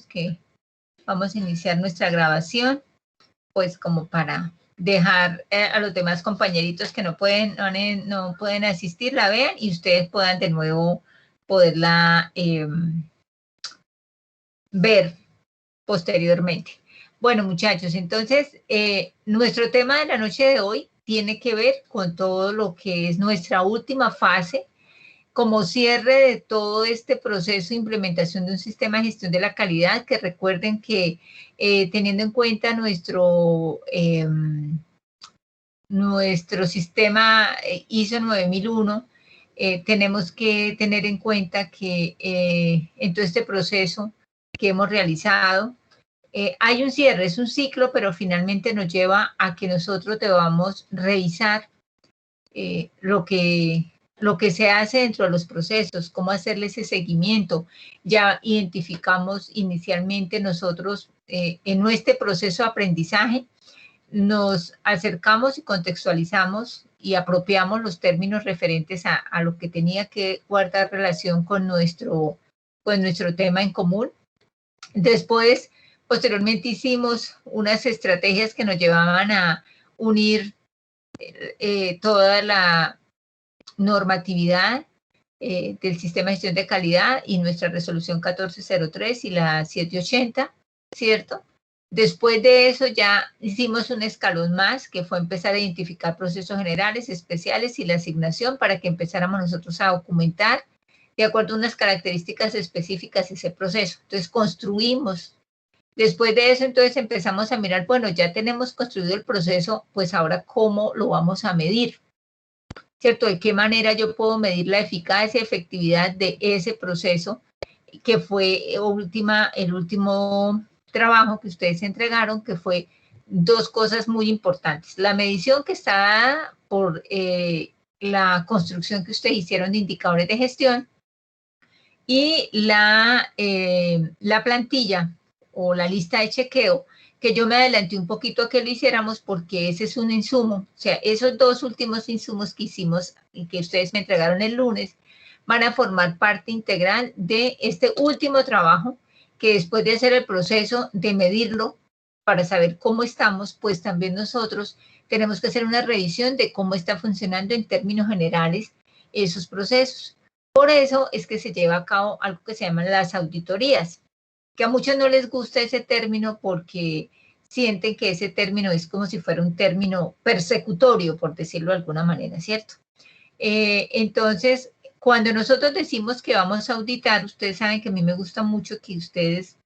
que vamos a iniciar nuestra grabación, pues como para dejar a los demás compañeritos que no pueden asistir, la vean y ustedes puedan de nuevo poderla ver posteriormente. Bueno, muchachos, entonces nuestro tema de la noche de hoy tiene que ver con todo lo que es nuestra última fase como cierre de todo este proceso de implementación de un sistema de gestión de la calidad, que recuerden que teniendo en cuenta nuestro sistema ISO 9001, tenemos que tener en cuenta que en todo este proceso que hemos realizado, hay un cierre, es un ciclo, pero finalmente nos lleva a que nosotros debamos revisar lo que se hace dentro de los procesos, cómo hacerle ese seguimiento. Ya identificamos inicialmente nosotros en este proceso de aprendizaje, nos acercamos y contextualizamos y apropiamos los términos referentes a lo que tenía que guardar relación con nuestro tema en común. Después, posteriormente hicimos unas estrategias que nos llevaban a unir toda la normatividad del sistema de gestión de calidad y nuestra resolución 1403 y la 780, ¿cierto? Después de eso ya hicimos un escalón más, que fue empezar a identificar procesos generales, especiales y la asignación para que empezáramos nosotros a documentar de acuerdo a unas características específicas ese proceso. Entonces construimos. Después de eso, entonces empezamos a mirar, bueno, ya tenemos construido el proceso, pues ahora cómo lo vamos a medir, ¿cierto? ¿De qué manera yo puedo medir la eficacia y efectividad de ese proceso que fue el último trabajo que ustedes entregaron, que fue dos cosas muy importantes? La medición que está dada por la construcción que ustedes hicieron de indicadores de gestión y la plantilla o la lista de chequeo, que yo me adelanté un poquito a que lo hiciéramos porque ese es un insumo. O sea, esos dos últimos insumos que hicimos y que ustedes me entregaron el lunes van a formar parte integral de este último trabajo, que después de hacer el proceso de medirlo para saber cómo estamos, pues también nosotros tenemos que hacer una revisión de cómo está funcionando en términos generales esos procesos. Por eso es que se lleva a cabo algo que se llaman las auditorías, que a muchos no les gusta ese término porque sienten que ese término es como si fuera un término persecutorio, por decirlo de alguna manera, ¿cierto? Entonces, cuando nosotros decimos que vamos a auditar, ustedes saben que a mí me gusta mucho que ustedes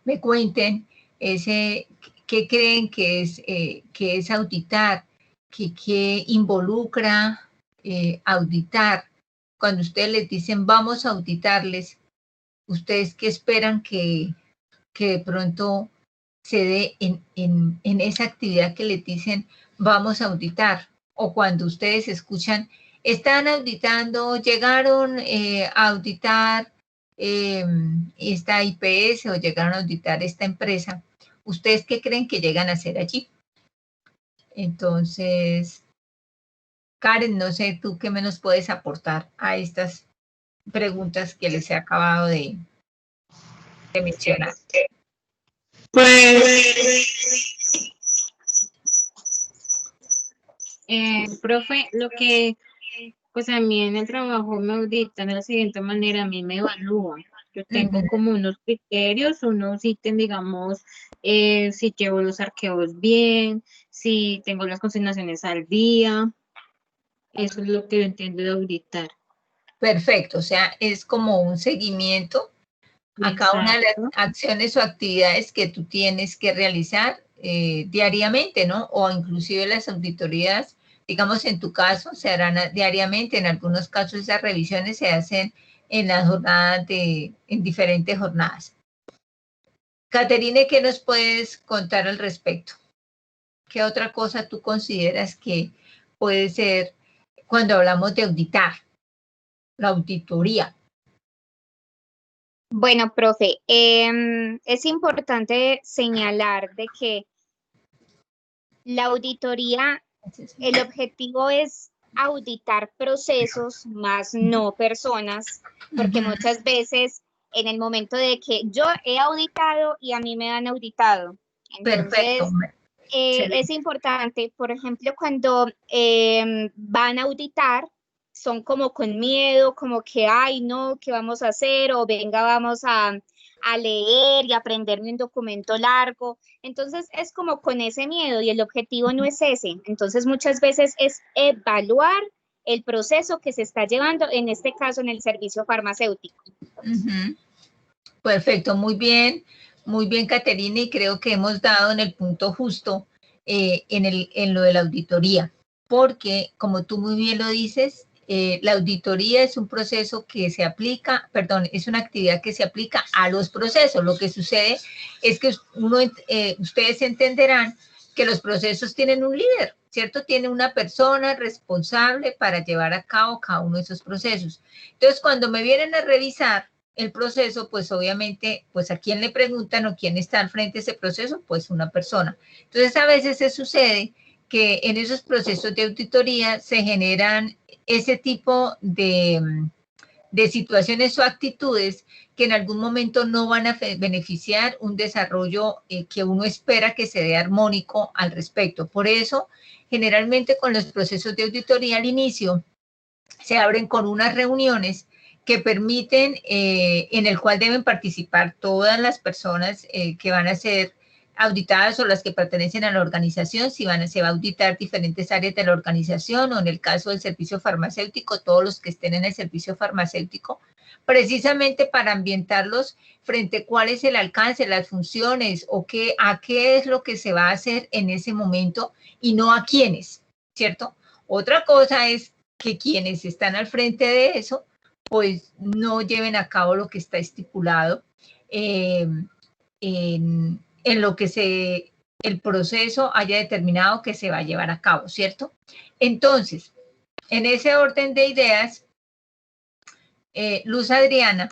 me cuenten qué creen que es auditar, qué involucra auditar. Cuando ustedes les dicen vamos a auditarles, ¿ustedes qué esperan que de pronto se dé en esa actividad que les dicen vamos a auditar? O cuando ustedes escuchan, están auditando, llegaron a auditar esta IPS o llegaron a auditar esta empresa, ¿ustedes qué creen que llegan a hacer allí? Entonces, Karen, no sé tú qué menos puedes aportar a estas preguntas que les he acabado de mencionar. Profe, lo que pues a mí en el trabajo me auditan de la siguiente manera, a mí me evalúan. Yo tengo como unos criterios, unos ítems, digamos, si llevo los archivos bien, si tengo las consignaciones al día. Eso es lo que yo entiendo de auditar. Perfecto, o sea, es como un seguimiento a cada una de las acciones o actividades que tú tienes que realizar diariamente, ¿no? O inclusive las auditorías, digamos en tu caso, se harán diariamente. En algunos casos esas revisiones se hacen en las jornadas en diferentes jornadas. Caterine, ¿qué nos puedes contar al respecto? ¿Qué otra cosa tú consideras que puede ser cuando hablamos de auditar? La auditoría. Bueno, profe, es importante señalar de que la auditoría, el objetivo es auditar procesos, más no personas, porque muchas veces en el momento de que yo he auditado y a mí me han auditado. Entonces, Perfecto. es importante, por ejemplo, cuando van a auditar, son como con miedo, como que, ay, no, ¿qué vamos a hacer? O venga, vamos a leer y aprenderme un documento largo. Entonces, es como con ese miedo y el objetivo no es ese. Entonces, muchas veces es evaluar el proceso que se está llevando, en este caso, en el servicio farmacéutico. Perfecto, muy bien, Caterina, y creo que hemos dado en el punto justo en lo de la auditoría, porque como tú muy bien lo dices, la auditoría es un proceso que se aplica, perdón, es una actividad que se aplica a los procesos. Lo que sucede es que ustedes entenderán que los procesos tienen un líder, ¿cierto? Tiene una persona responsable para llevar a cabo cada uno de esos procesos. Entonces, cuando me vienen a revisar el proceso, pues obviamente, pues a quién le preguntan o quién está al frente de ese proceso, pues una persona. Entonces, a veces se sucede que en esos procesos de auditoría se generan ese tipo de situaciones o actitudes que en algún momento no van a beneficiar un desarrollo que uno espera que se dé armónico al respecto. Por eso, generalmente con los procesos de auditoría al inicio, se abren con unas reuniones que permiten, en el cual deben participar todas las personas que van a ser auditadas o las que pertenecen a la organización, se va a auditar diferentes áreas de la organización, o en el caso del servicio farmacéutico, todos los que estén en el servicio farmacéutico, precisamente para ambientarlos frente a cuál es el alcance, las funciones, o a qué es lo que se va a hacer en ese momento, y no a quiénes, ¿cierto? Otra cosa es que quienes están al frente de eso, pues no lleven a cabo lo que está estipulado en lo que el proceso haya determinado que se va a llevar a cabo, ¿cierto? Entonces, en ese orden de ideas, Luz Adriana,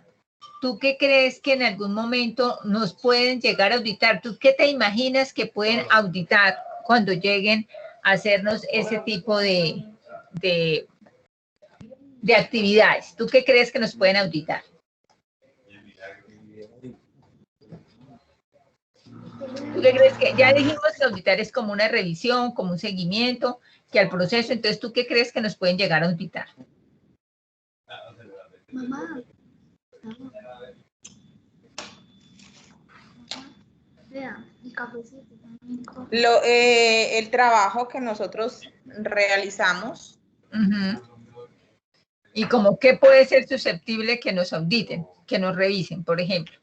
¿tú qué crees que en algún momento nos pueden llegar a auditar? ¿Tú qué te imaginas que pueden auditar cuando lleguen a hacernos ese tipo de actividades? ¿Tú qué crees que nos pueden auditar? ¿Tú qué crees que ya dijimos que auditar es como una revisión, como un seguimiento, que al proceso? Entonces, ¿tú qué crees que nos pueden llegar a auditar? Mamá. Vea, el cafecito. El trabajo que nosotros realizamos. ¿Y como qué puede ser susceptible que nos auditen, que nos revisen, por ejemplo?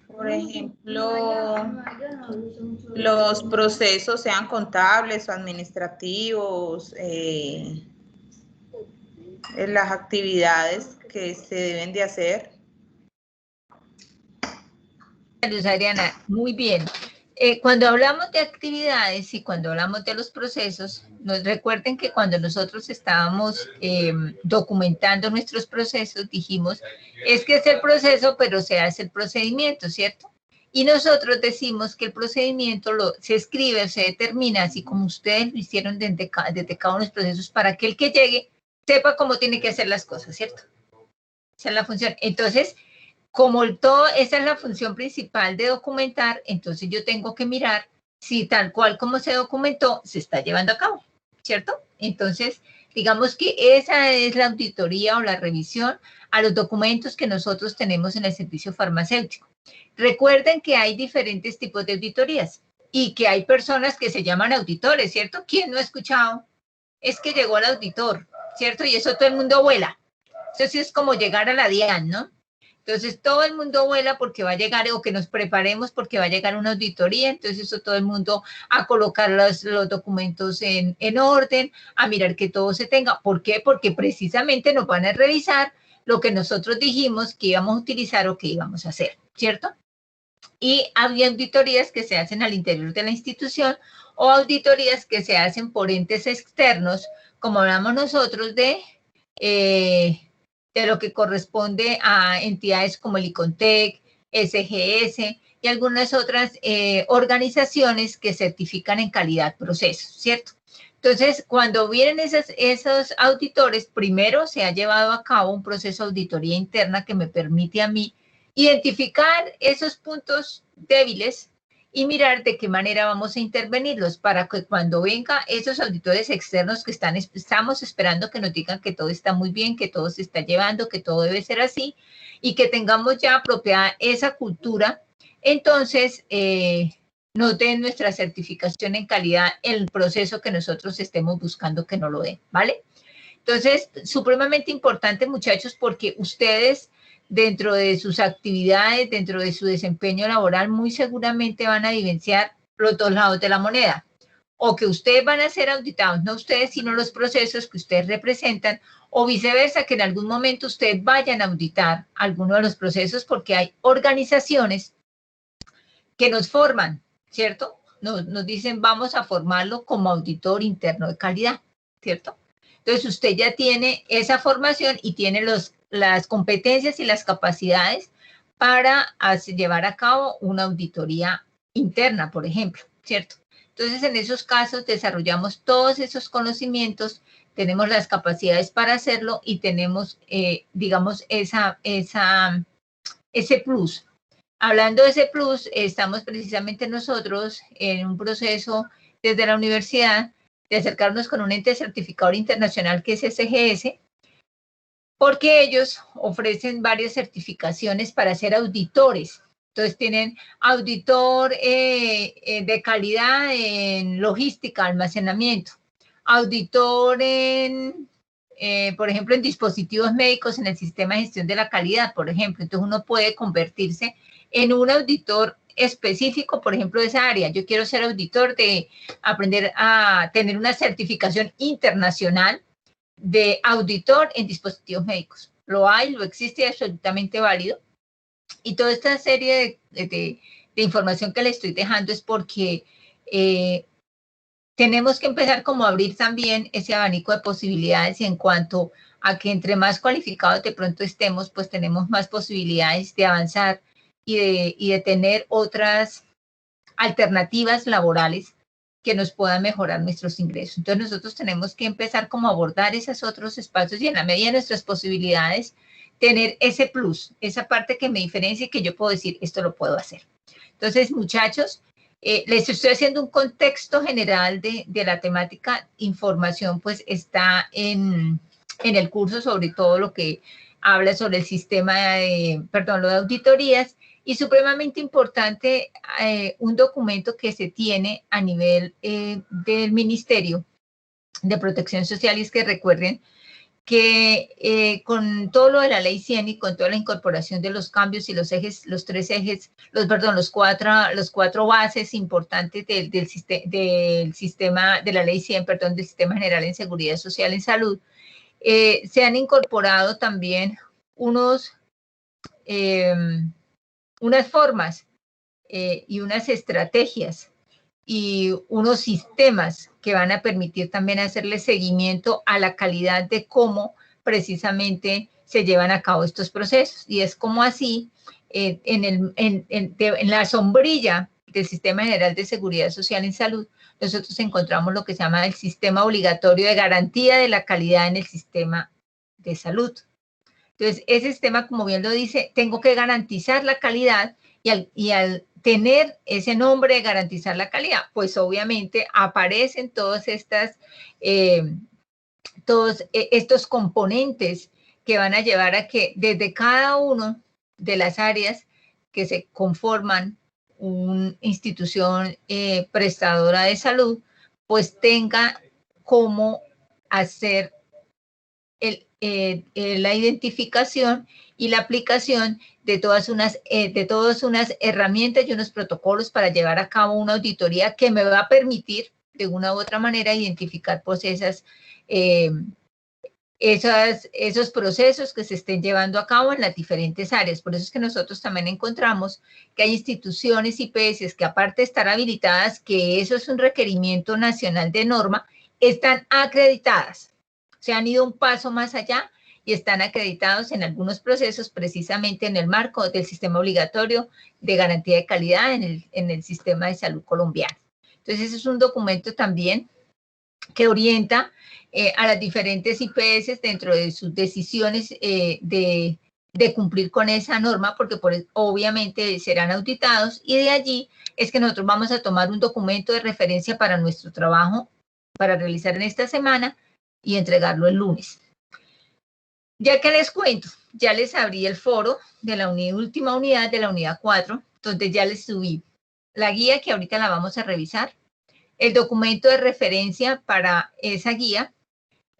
Por ejemplo, los procesos, sean contables o administrativos, las actividades que se deben de hacer. Luz Adriana, muy bien. Cuando hablamos de actividades y cuando hablamos de los procesos, recuerden que cuando nosotros estábamos documentando nuestros procesos, dijimos, es que es el proceso, pero se hace el procedimiento, ¿cierto? Y nosotros decimos que el procedimiento se escribe, se determina, así como ustedes lo hicieron desde cada uno de los procesos, para que el que llegue sepa cómo tiene que hacer las cosas, ¿cierto? Esa es la función. Entonces, como esa es la función principal de documentar, entonces yo tengo que mirar si tal cual como se documentó se está llevando a cabo, ¿cierto? Entonces, digamos que esa es la auditoría o la revisión a los documentos que nosotros tenemos en el servicio farmacéutico. Recuerden que hay diferentes tipos de auditorías y que hay personas que se llaman auditores, ¿cierto? ¿Quién no ha escuchado? Es que llegó el auditor, ¿cierto? Y eso todo el mundo vuela. Eso sí es como llegar a la DIAN, ¿no? Entonces, todo el mundo vuela porque va a llegar, o que nos preparemos porque va a llegar una auditoría. Entonces, eso todo el mundo a colocar los documentos en orden, a mirar que todo se tenga. ¿Por qué? Porque precisamente nos van a revisar lo que nosotros dijimos que íbamos a utilizar o que íbamos a hacer, ¿cierto? Y había auditorías que se hacen al interior de la institución o auditorías que se hacen por entes externos, como hablamos nosotros de lo que corresponde a entidades como el ICONTEC, SGS y algunas otras organizaciones que certifican en calidad procesos, ¿cierto? Entonces, cuando vienen esos auditores, primero se ha llevado a cabo un proceso de auditoría interna que me permite a mí identificar esos puntos débiles y mirar de qué manera vamos a intervenirlos para que cuando venga esos auditores externos que estamos esperando que nos digan que todo está muy bien, que todo se está llevando, que todo debe ser así y que tengamos ya apropiada esa cultura, entonces nos den nuestra certificación en calidad el proceso que nosotros estemos buscando que nos lo den, ¿vale? Entonces, supremamente importante, muchachos, porque ustedes dentro de sus actividades, dentro de su desempeño laboral, muy seguramente van a vivenciar los dos lados de la moneda. O que ustedes van a ser auditados, no ustedes, sino los procesos que ustedes representan, o viceversa, que en algún momento ustedes vayan a auditar alguno de los procesos, porque hay organizaciones que nos forman, ¿cierto? Nos dicen, vamos a formarlo como auditor interno de calidad, ¿cierto? Entonces, usted ya tiene esa formación y tiene las competencias y las capacidades para llevar a cabo una auditoría interna, por ejemplo, ¿cierto? Entonces, en esos casos desarrollamos todos esos conocimientos, tenemos las capacidades para hacerlo y tenemos, digamos, ese plus. Hablando de ese plus, estamos precisamente nosotros en un proceso desde la universidad de acercarnos con un ente certificador internacional que es SGS, porque ellos ofrecen varias certificaciones para ser auditores. Entonces tienen auditor de calidad en logística, almacenamiento, auditor por ejemplo, en dispositivos médicos en el sistema de gestión de la calidad, por ejemplo. Entonces uno puede convertirse en un auditor específico, por ejemplo, de esa área. Yo quiero ser auditor de aprender a tener una certificación internacional de auditor en dispositivos médicos. Lo hay, lo existe, es absolutamente válido. Y toda esta serie de información que le estoy dejando es porque tenemos que empezar como a abrir también ese abanico de posibilidades y en cuanto a que entre más cualificados de pronto estemos, pues tenemos más posibilidades de avanzar y de tener otras alternativas laborales que nos puedan mejorar nuestros ingresos. Entonces nosotros tenemos que empezar como a abordar esos otros espacios y en la medida de nuestras posibilidades tener ese plus, esa parte que me diferencia y que yo puedo decir, esto lo puedo hacer. Entonces, muchachos, les estoy haciendo un contexto general de la temática. Información pues está en el curso sobre todo lo que habla sobre el sistema lo de auditorías y supremamente importante un documento que se tiene a nivel del Ministerio de Protección Social y es que recuerden que con todo lo de la ley 100 y con toda la incorporación de los cambios y los ejes, los cuatro bases importantes del sistema, de la ley 100, del Sistema General en Seguridad Social en Salud, se han incorporado también unas formas y unas estrategias y unos sistemas que van a permitir también hacerle seguimiento a la calidad de cómo precisamente se llevan a cabo estos procesos. Y es como así, en la sombrilla del Sistema General de Seguridad Social en Salud, nosotros encontramos lo que se llama el Sistema Obligatorio de Garantía de la Calidad en el Sistema de Salud. Entonces, ese sistema, como bien lo dice, tengo que garantizar la calidad y al tener ese nombre de garantizar la calidad, pues obviamente aparecen todos estos componentes que van a llevar a que desde cada uno de las áreas que se conforman una institución prestadora de salud, pues tenga cómo hacer la identificación y la aplicación de todas unas herramientas y unos protocolos para llevar a cabo una auditoría que me va a permitir de una u otra manera identificar pues esos procesos que se estén llevando a cabo en las diferentes áreas. Por eso es que nosotros también encontramos que hay instituciones IPS que aparte de estar habilitadas, que eso es un requerimiento nacional de norma, están acreditadas. Se han ido un paso más allá y están acreditados en algunos procesos precisamente en el marco del sistema obligatorio de garantía de calidad en el sistema de salud colombiano. Entonces, ese es un documento también que orienta a las diferentes IPS dentro de sus decisiones de cumplir con esa norma, porque obviamente serán auditados, y de allí es que nosotros vamos a tomar un documento de referencia para nuestro trabajo, para realizar en esta semana y entregarlo el lunes. Ya que les cuento, ya les abrí el foro de la última unidad de la unidad 4, donde ya les subí la guía que ahorita la vamos a revisar, el documento de referencia para esa guía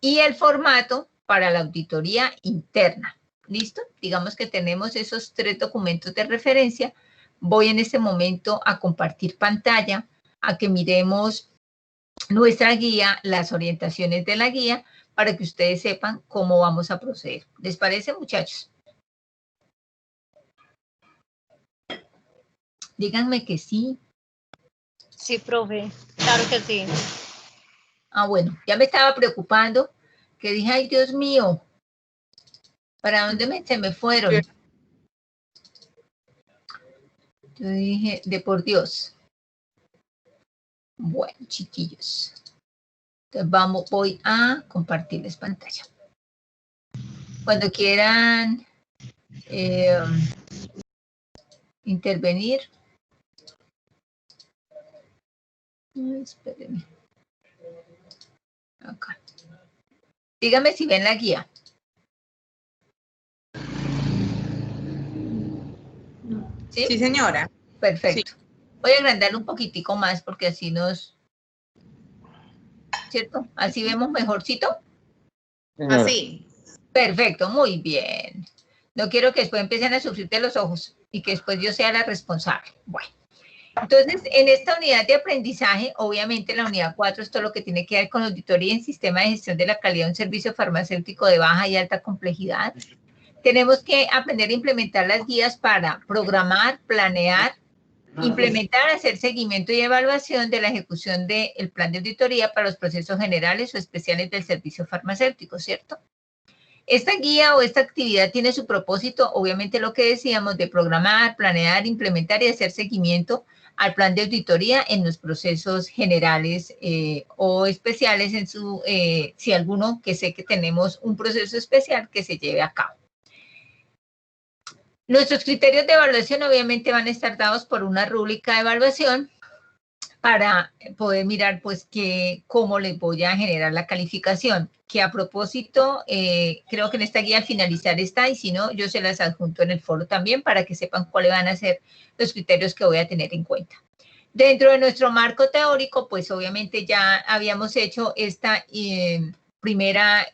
y el formato para la auditoría interna. ¿Listo? Digamos que tenemos esos 3 documentos de referencia. Voy en este momento a compartir pantalla, a que miremos nuestra guía, las orientaciones de la guía, para que ustedes sepan cómo vamos a proceder. ¿Les parece, muchachos? Díganme que sí. Sí, profe, claro que sí. Ah, bueno, ya me estaba preocupando, que dije, ay, Dios mío, ¿para dónde se me fueron? Yo dije, de por Dios. Bueno, chiquillos. Entonces voy a compartirles pantalla. Cuando quieran intervenir. Espérenme. Acá. Dígame si ven la guía. ¿Sí? Sí, señora. Perfecto. Sí. Voy a agrandarlo un poquitico más porque así nos... ¿Cierto? Así vemos mejorcito. Así. Perfecto, muy bien. No quiero que después empiecen a sufrir de los ojos y que después yo sea la responsable. Bueno, entonces en esta unidad de aprendizaje, obviamente la unidad 4 es todo lo que tiene que ver con auditoría en sistema de gestión de la calidad de un servicio farmacéutico de baja y alta complejidad. Tenemos que aprender a implementar las guías para programar, planear, implementar, hacer seguimiento y evaluación de la ejecución del plan de auditoría para los procesos generales o especiales del servicio farmacéutico, ¿cierto? Esta guía o esta actividad tiene su propósito, obviamente lo que decíamos, de programar, planear, implementar y hacer seguimiento al plan de auditoría en los procesos generales o especiales en su, si alguno, que sé que tenemos un proceso especial que se lleve a cabo. Nuestros criterios de evaluación obviamente van a estar dados por una rúbrica de evaluación para poder mirar pues cómo les voy a generar la calificación, que a propósito creo que en esta guía al finalizar está, y si no yo se las adjunto en el foro también para que sepan cuáles van a ser los criterios que voy a tener en cuenta. Dentro de nuestro marco teórico pues obviamente ya habíamos hecho esta primera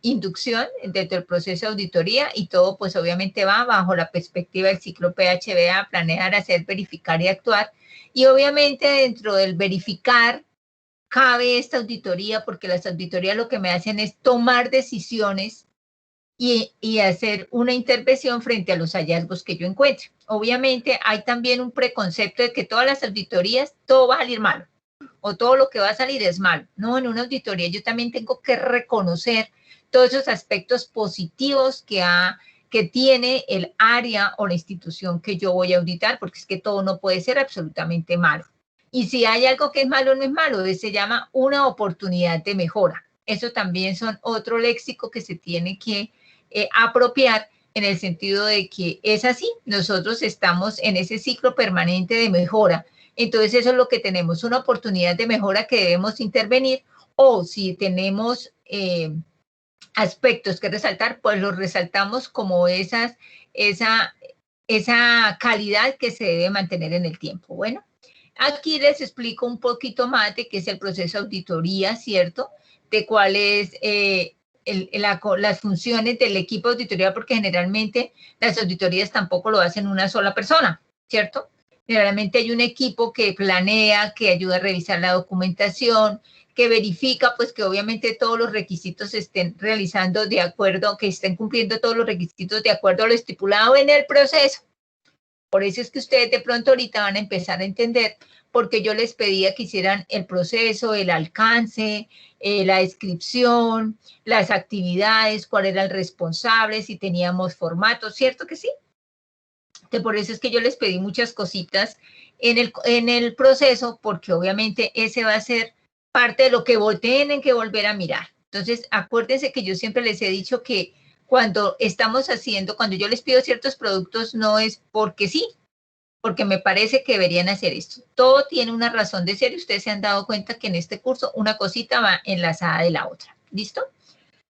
inducción dentro del proceso de auditoría y todo pues obviamente va bajo la perspectiva del ciclo PHBA, planear, hacer, verificar y actuar. Y obviamente dentro del verificar cabe esta auditoría porque las auditorías lo que me hacen es tomar decisiones y hacer una intervención frente a los hallazgos que yo encuentre. Obviamente hay también un preconcepto de que todas las auditorías, todo va a salir malo o todo lo que va a salir es malo. No, en una auditoría yo también tengo que reconocer todos esos aspectos positivos que tiene el área o la institución que yo voy a auditar, porque es que todo no puede ser absolutamente malo. Y si hay algo que es malo, no es malo, se llama una oportunidad de mejora. Eso también son otro léxico que se tiene que apropiar en el sentido de que es así, nosotros estamos en ese ciclo permanente de mejora. Entonces eso es lo que tenemos, una oportunidad de mejora que debemos intervenir, o si tenemos aspectos que resaltar, pues los resaltamos como esa calidad que se debe mantener en el tiempo. Bueno, aquí les explico un poquito más de qué es el proceso de auditoría, ¿cierto? De cuáles las funciones del equipo de auditoría, porque generalmente las auditorías tampoco lo hacen una sola persona, ¿cierto? Generalmente hay un equipo que planea, que ayuda a revisar la documentación, que verifica pues que obviamente todos los requisitos se estén realizando de acuerdo, que estén cumpliendo todos los requisitos de acuerdo a lo estipulado en el proceso. Por eso es que ustedes de pronto ahorita van a empezar a entender porque yo les pedía que hicieran el proceso, el alcance, la descripción, las actividades, cuál era el responsable, si teníamos formatos, ¿cierto que sí? Entonces, por eso es que yo les pedí muchas cositas en el proceso, porque obviamente ese va a ser parte de lo que tienen que volver a mirar. Entonces, acuérdense que yo siempre les he dicho que cuando estamos haciendo, cuando yo les pido ciertos productos, no es porque sí, porque me parece que deberían hacer esto. Todo tiene una razón de ser y ustedes se han dado cuenta que en este curso una cosita va enlazada de la otra. ¿Listo?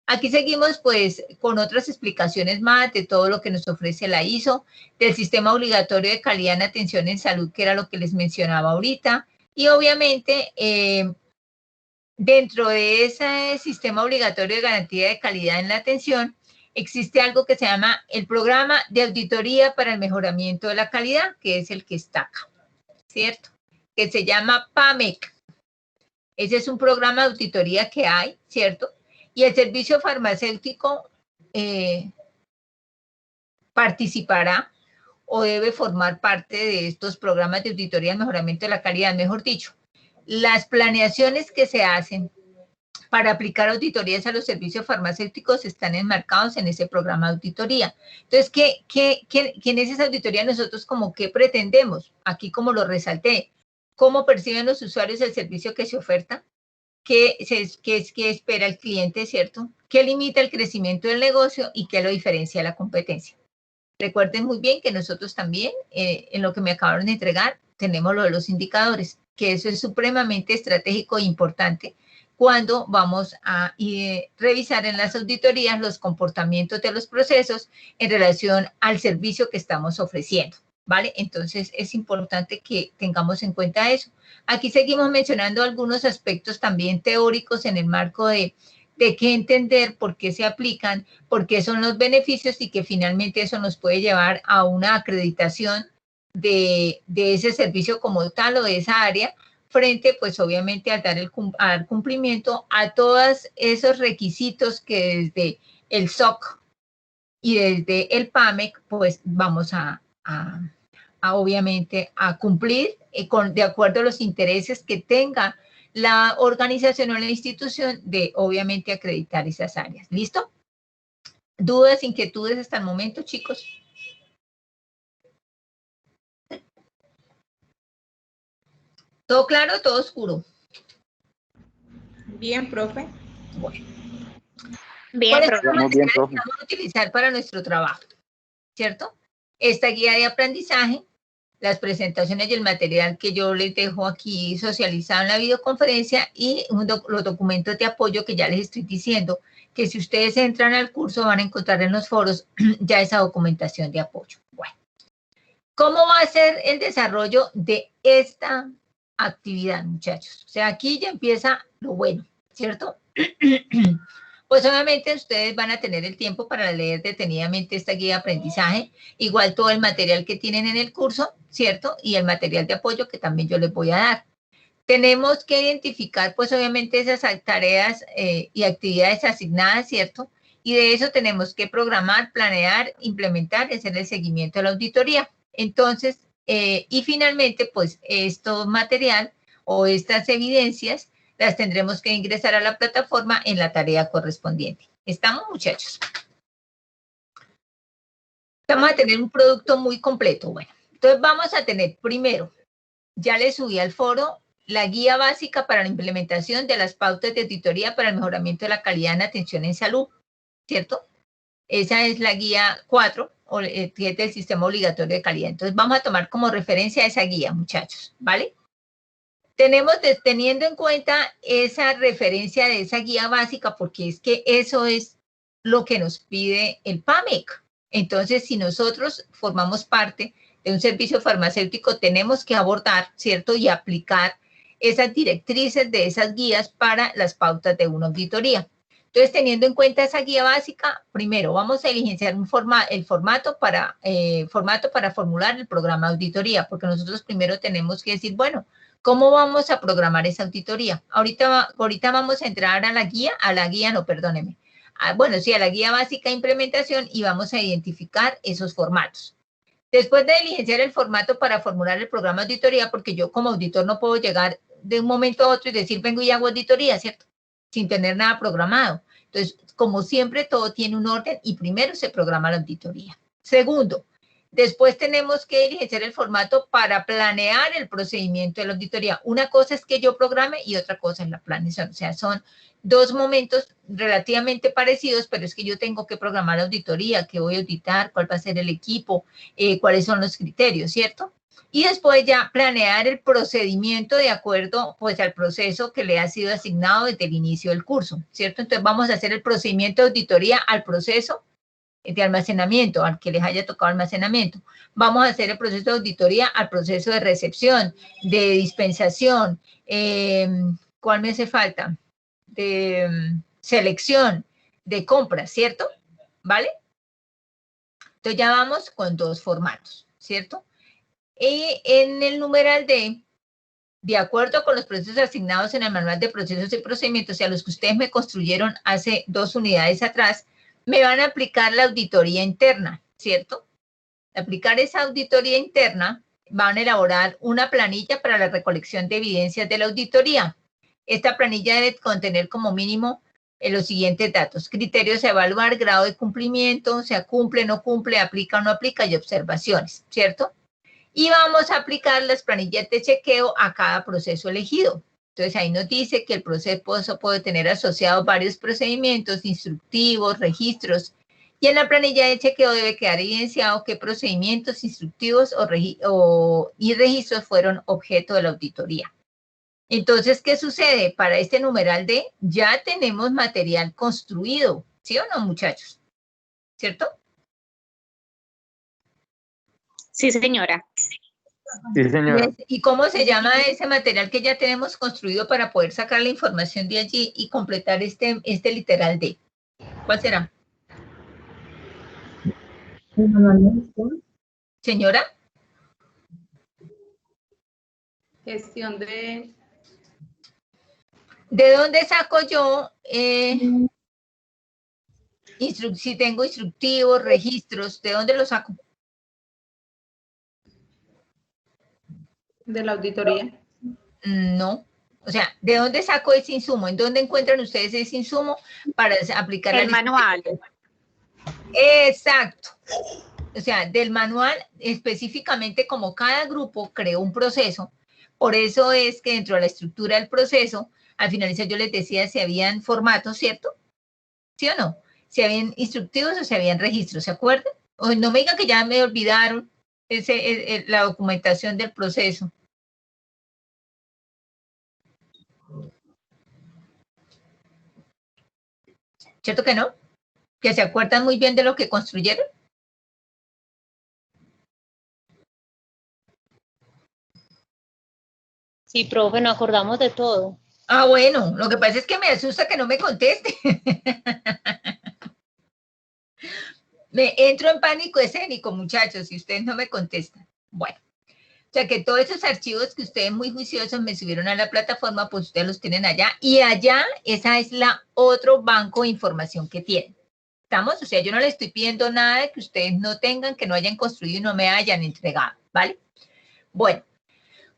Aquí seguimos pues con otras explicaciones más de todo lo que nos ofrece la ISO, del sistema obligatorio de calidad en atención en salud, que era lo que les mencionaba ahorita, y obviamente dentro de ese sistema obligatorio de garantía de calidad en la atención, existe algo que se llama el Programa de Auditoría para el Mejoramiento de la Calidad, que es el que está acá, ¿cierto? Que se llama PAMEC. Ese es un programa de auditoría que hay, ¿cierto? Y el servicio farmacéutico participará o debe formar parte de estos programas de auditoría de mejoramiento de la calidad, mejor dicho. Las planeaciones que se hacen para aplicar auditorías a los servicios farmacéuticos están enmarcados en ese programa de auditoría. Entonces, ¿qué en esas auditorías nosotros como qué pretendemos? Aquí como lo resalté, ¿cómo perciben los usuarios el servicio que se oferta? ¿Qué espera el cliente, cierto? ¿Qué limita el crecimiento del negocio y qué lo diferencia de la competencia? Recuerden muy bien que nosotros también, en lo que me acabaron de entregar, tenemos lo de los indicadores, que eso es supremamente estratégico e importante cuando vamos a revisar en las auditorías los comportamientos de los procesos en relación al servicio que estamos ofreciendo, ¿vale? Entonces, es importante que tengamos en cuenta eso. Aquí seguimos mencionando algunos aspectos también teóricos en el marco de qué entender, por qué se aplican, por qué son los beneficios y que finalmente eso nos puede llevar a una acreditación de ese servicio como tal o de esa área, frente, pues obviamente al dar cumplimiento a todos esos requisitos que desde el SOC y desde el PAMEC, pues vamos a obviamente a cumplir de acuerdo a los intereses que tenga la organización o la institución de obviamente acreditar esas áreas. ¿Listo? ¿Dudas, inquietudes hasta el momento, chicos? ¿Todo claro o todo oscuro? Bien, profe. Bueno. Bien, profe. Muy bien, profe. Vamos a utilizar para nuestro trabajo, ¿cierto? Esta guía de aprendizaje, las presentaciones y el material que yo les dejo aquí socializado en la videoconferencia y los documentos de apoyo que ya les estoy diciendo, que si ustedes entran al curso van a encontrar en los foros ya esa documentación de apoyo. Bueno, ¿cómo va a ser el desarrollo de esta actividad, muchachos? O sea, aquí ya empieza lo bueno, ¿cierto? Pues obviamente ustedes van a tener el tiempo para leer detenidamente esta guía de aprendizaje, igual todo el material que tienen en el curso, ¿cierto? Y el material de apoyo que también yo les voy a dar. Tenemos que identificar, pues obviamente esas tareas y actividades asignadas, ¿cierto? Y de eso tenemos que programar, planear, implementar y hacer el seguimiento de la auditoría. Entonces, y finalmente, pues, esto material o estas evidencias las tendremos que ingresar a la plataforma en la tarea correspondiente. ¿Estamos, muchachos? Vamos a tener un producto muy completo. Bueno, entonces vamos a tener primero, ya les subí al foro, la guía básica para la implementación de las pautas de auditoría para el mejoramiento de la calidad en atención en salud, ¿cierto? Esa es la guía 4, que es del sistema obligatorio de calidad. Entonces vamos a tomar como referencia esa guía, muchachos, ¿vale? Tenemos, teniendo en cuenta esa referencia de esa guía básica, porque es que eso es lo que nos pide el PAMEC. Entonces, si nosotros formamos parte de un servicio farmacéutico, tenemos que abordar, ¿cierto? Y aplicar esas directrices de esas guías para las pautas de una auditoría. Entonces, teniendo en cuenta esa guía básica, primero vamos a diligenciar el formato para formular el programa de auditoría, porque nosotros primero tenemos que decir, bueno, ¿cómo vamos a programar esa auditoría? Ahorita vamos a entrar a la guía básica de implementación y vamos a identificar esos formatos. Después de diligenciar el formato para formular el programa de auditoría, porque yo como auditor no puedo llegar de un momento a otro y decir, vengo y hago auditoría, ¿cierto? Sin tener nada programado. Entonces, como siempre, todo tiene un orden y primero se programa la auditoría. Segundo, Después tenemos que diligenciar el formato para planear el procedimiento de la auditoría. Una cosa es que yo programe y otra cosa es la planeación. O sea, son dos momentos relativamente parecidos, pero es que yo tengo que programar la auditoría, qué voy a auditar, cuál va a ser el equipo, cuáles son los criterios, ¿cierto? Y después ya planear el procedimiento de acuerdo pues al proceso que le ha sido asignado desde el inicio del curso, ¿cierto? Entonces vamos a hacer el procedimiento de auditoría al proceso de almacenamiento, al que les haya tocado almacenamiento. Vamos a hacer el proceso de auditoría al proceso de recepción, de dispensación, ¿cuál me hace falta? De selección, de compra, ¿cierto? ¿Vale? Entonces ya vamos con dos formatos, ¿cierto? Y en el numeral D, de acuerdo con los procesos asignados en el manual de procesos y procedimientos, y a los que ustedes me construyeron hace 2 unidades atrás, me van a aplicar la auditoría interna, ¿cierto? Al aplicar esa auditoría interna, van a elaborar una planilla para la recolección de evidencias de la auditoría. Esta planilla debe contener como mínimo los siguientes datos: criterios a evaluar, grado de cumplimiento, o sea, cumple, no cumple, aplica o no aplica, y observaciones, ¿cierto? Y vamos a aplicar las planillas de chequeo a cada proceso elegido. Entonces, ahí nos dice que el proceso puede tener asociados varios procedimientos, instructivos, registros, y en la planilla de chequeo debe quedar evidenciado qué procedimientos instructivos y registros fueron objeto de la auditoría. Entonces, ¿qué sucede? Para este numeral D ya tenemos material construido, ¿sí o no, muchachos? ¿Cierto? Sí, señora. Sí, señora. ¿Y cómo se llama ese material que ya tenemos construido para poder sacar la información de allí y completar este literal D? ¿Cuál será? Señora. Gestión de... ¿De dónde saco yo si tengo instructivos, registros? ¿De dónde los saco? de la auditoría. No. O sea, ¿de dónde saco ese insumo? ¿En dónde encuentran ustedes ese insumo para aplicar El manual. Exacto. O sea, del manual, específicamente como cada grupo creó un proceso, por eso es que dentro de la estructura del proceso, al finalizar yo les decía si habían formatos, ¿cierto? ¿Sí o no? Si habían instructivos o si habían registros, ¿se acuerdan? O no me digan que ya me olvidaron la documentación del proceso. ¿Cierto que no? ¿Que se acuerdan muy bien de lo que construyeron? Sí, profe, nos acordamos de todo. Ah, bueno, lo que pasa es que me asusta que no me conteste. Me entro en pánico escénico, muchachos, si ustedes no me contestan. Bueno, o sea que todos esos archivos que ustedes muy juiciosos me subieron a la plataforma, pues ustedes los tienen allá. Y allá, esa es la otro banco de información que tienen. ¿Estamos? O sea, yo no les estoy pidiendo nada que ustedes no tengan, que no hayan construido y no me hayan entregado, ¿vale? Bueno,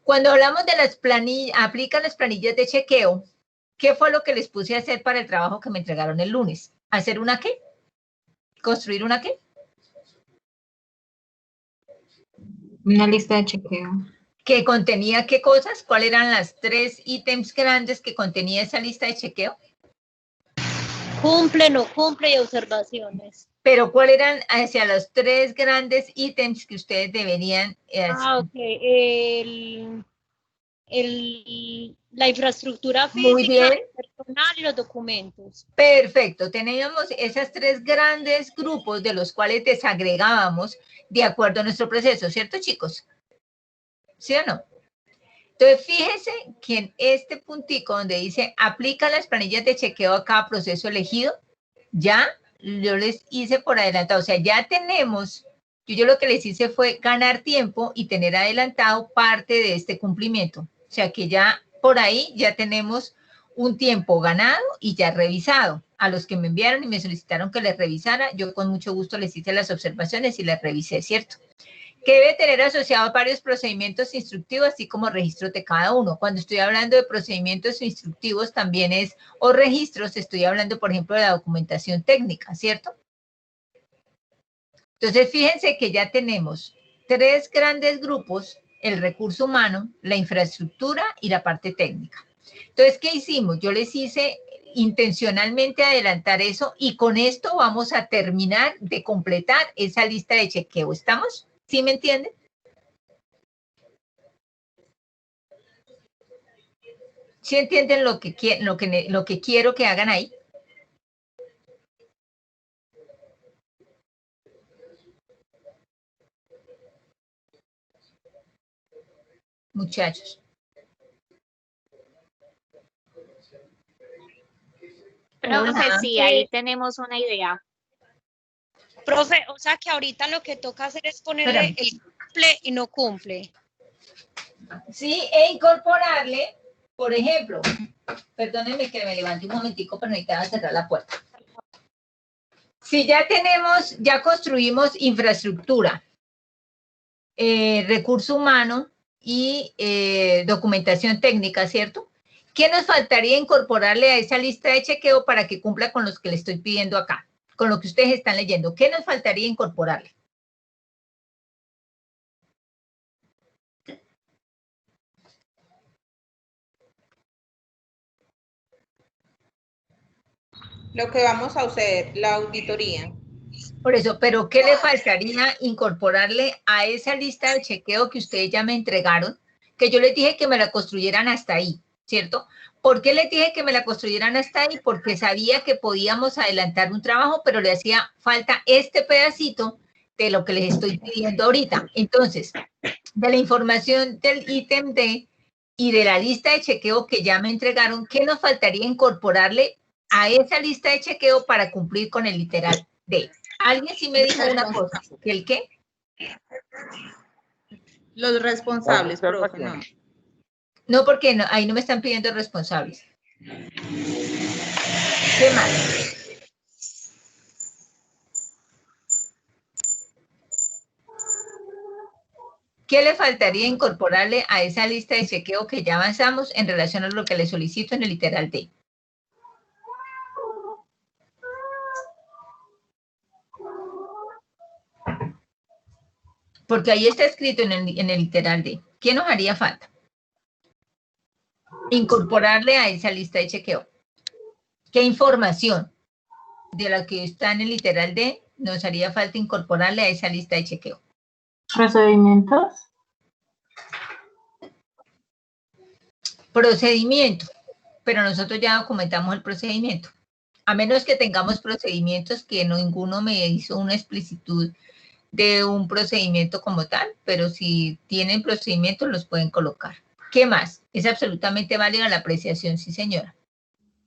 cuando hablamos de las planillas, aplican las planillas de chequeo, ¿qué fue lo que les puse a hacer para el trabajo que me entregaron el lunes? ¿Hacer una qué? ¿Construir una qué? Una lista de chequeo. ¿Que contenía qué cosas? ¿Cuáles eran las 3 ítems grandes que contenía esa lista de chequeo? Cumple, no cumple y observaciones. Pero ¿cuáles eran hacia los 3 grandes ítems que ustedes deberían Ok. La infraestructura física, Muy bien. el personal y los documentos. Perfecto. Teníamos esas 3 grandes grupos de los cuales desagregábamos de acuerdo a nuestro proceso, ¿cierto, chicos? ¿Sí o no? Entonces, fíjense que en este puntico donde dice aplica las planillas de chequeo a cada proceso elegido, ya yo les hice por adelantado. O sea, ya tenemos, yo lo que les hice fue ganar tiempo y tener adelantado parte de este cumplimiento. O sea, que ya por ahí ya tenemos un tiempo ganado y ya revisado. A los que me enviaron y me solicitaron que les revisara, yo con mucho gusto les hice las observaciones y las revisé, ¿cierto? Que debe tener asociados varios procedimientos instructivos, así como registros de cada uno. Cuando estoy hablando de procedimientos instructivos también o registros, estoy hablando, por ejemplo, de la documentación técnica, ¿cierto? Entonces, fíjense que ya tenemos 3 grandes grupos: el recurso humano, la infraestructura y la parte técnica. Entonces, ¿qué hicimos? Yo les hice intencionalmente adelantar eso y con esto vamos a terminar de completar esa lista de chequeo. ¿Estamos? ¿Sí me entienden? ¿Sí entienden lo que quiero que hagan ahí? Muchachos. Profe, sí, ahí tenemos una idea. Profe, o sea que ahorita lo que toca hacer es ponerle el cumple y no cumple. Sí, e incorporarle, por ejemplo, perdónenme que me levante un momentico, pero necesitaba cerrar la puerta. Si ya construimos infraestructura, recurso humano y documentación técnica, ¿cierto? ¿Qué nos faltaría incorporarle a esa lista de chequeo para que cumpla con los que le estoy pidiendo acá? Con lo que ustedes están leyendo. ¿Qué nos faltaría incorporarle? Lo que vamos a hacer, la auditoría. Por eso, pero ¿qué le faltaría incorporarle a esa lista de chequeo que ustedes ya me entregaron? Que yo les dije que me la construyeran hasta ahí, ¿cierto? ¿Por qué les dije que me la construyeran hasta ahí? Porque sabía que podíamos adelantar un trabajo, pero le hacía falta este pedacito de lo que les estoy pidiendo ahorita. Entonces, de la información del ítem D y de la lista de chequeo que ya me entregaron, ¿qué nos faltaría incorporarle a esa lista de chequeo para cumplir con el literal D? Alguien sí me dijo una cosa, ¿que el qué? Los responsables, profe, no. No, porque no, ahí no me están pidiendo responsables. ¿Qué más? ¿Qué le faltaría incorporarle a esa lista de chequeo que ya avanzamos en relación a lo que le solicito en el literal D? Porque ahí está escrito en el literal D. ¿Qué nos haría falta? Incorporarle a esa lista de chequeo. ¿Qué información de la que está en el literal D nos haría falta incorporarle a esa lista de chequeo? Procedimientos. Procedimiento. Pero nosotros ya documentamos el procedimiento. A menos que tengamos procedimientos que ninguno me hizo una explicitud de un procedimiento como tal, pero si tienen procedimientos los pueden colocar. ¿Qué más? Es absolutamente válida la apreciación, sí señora.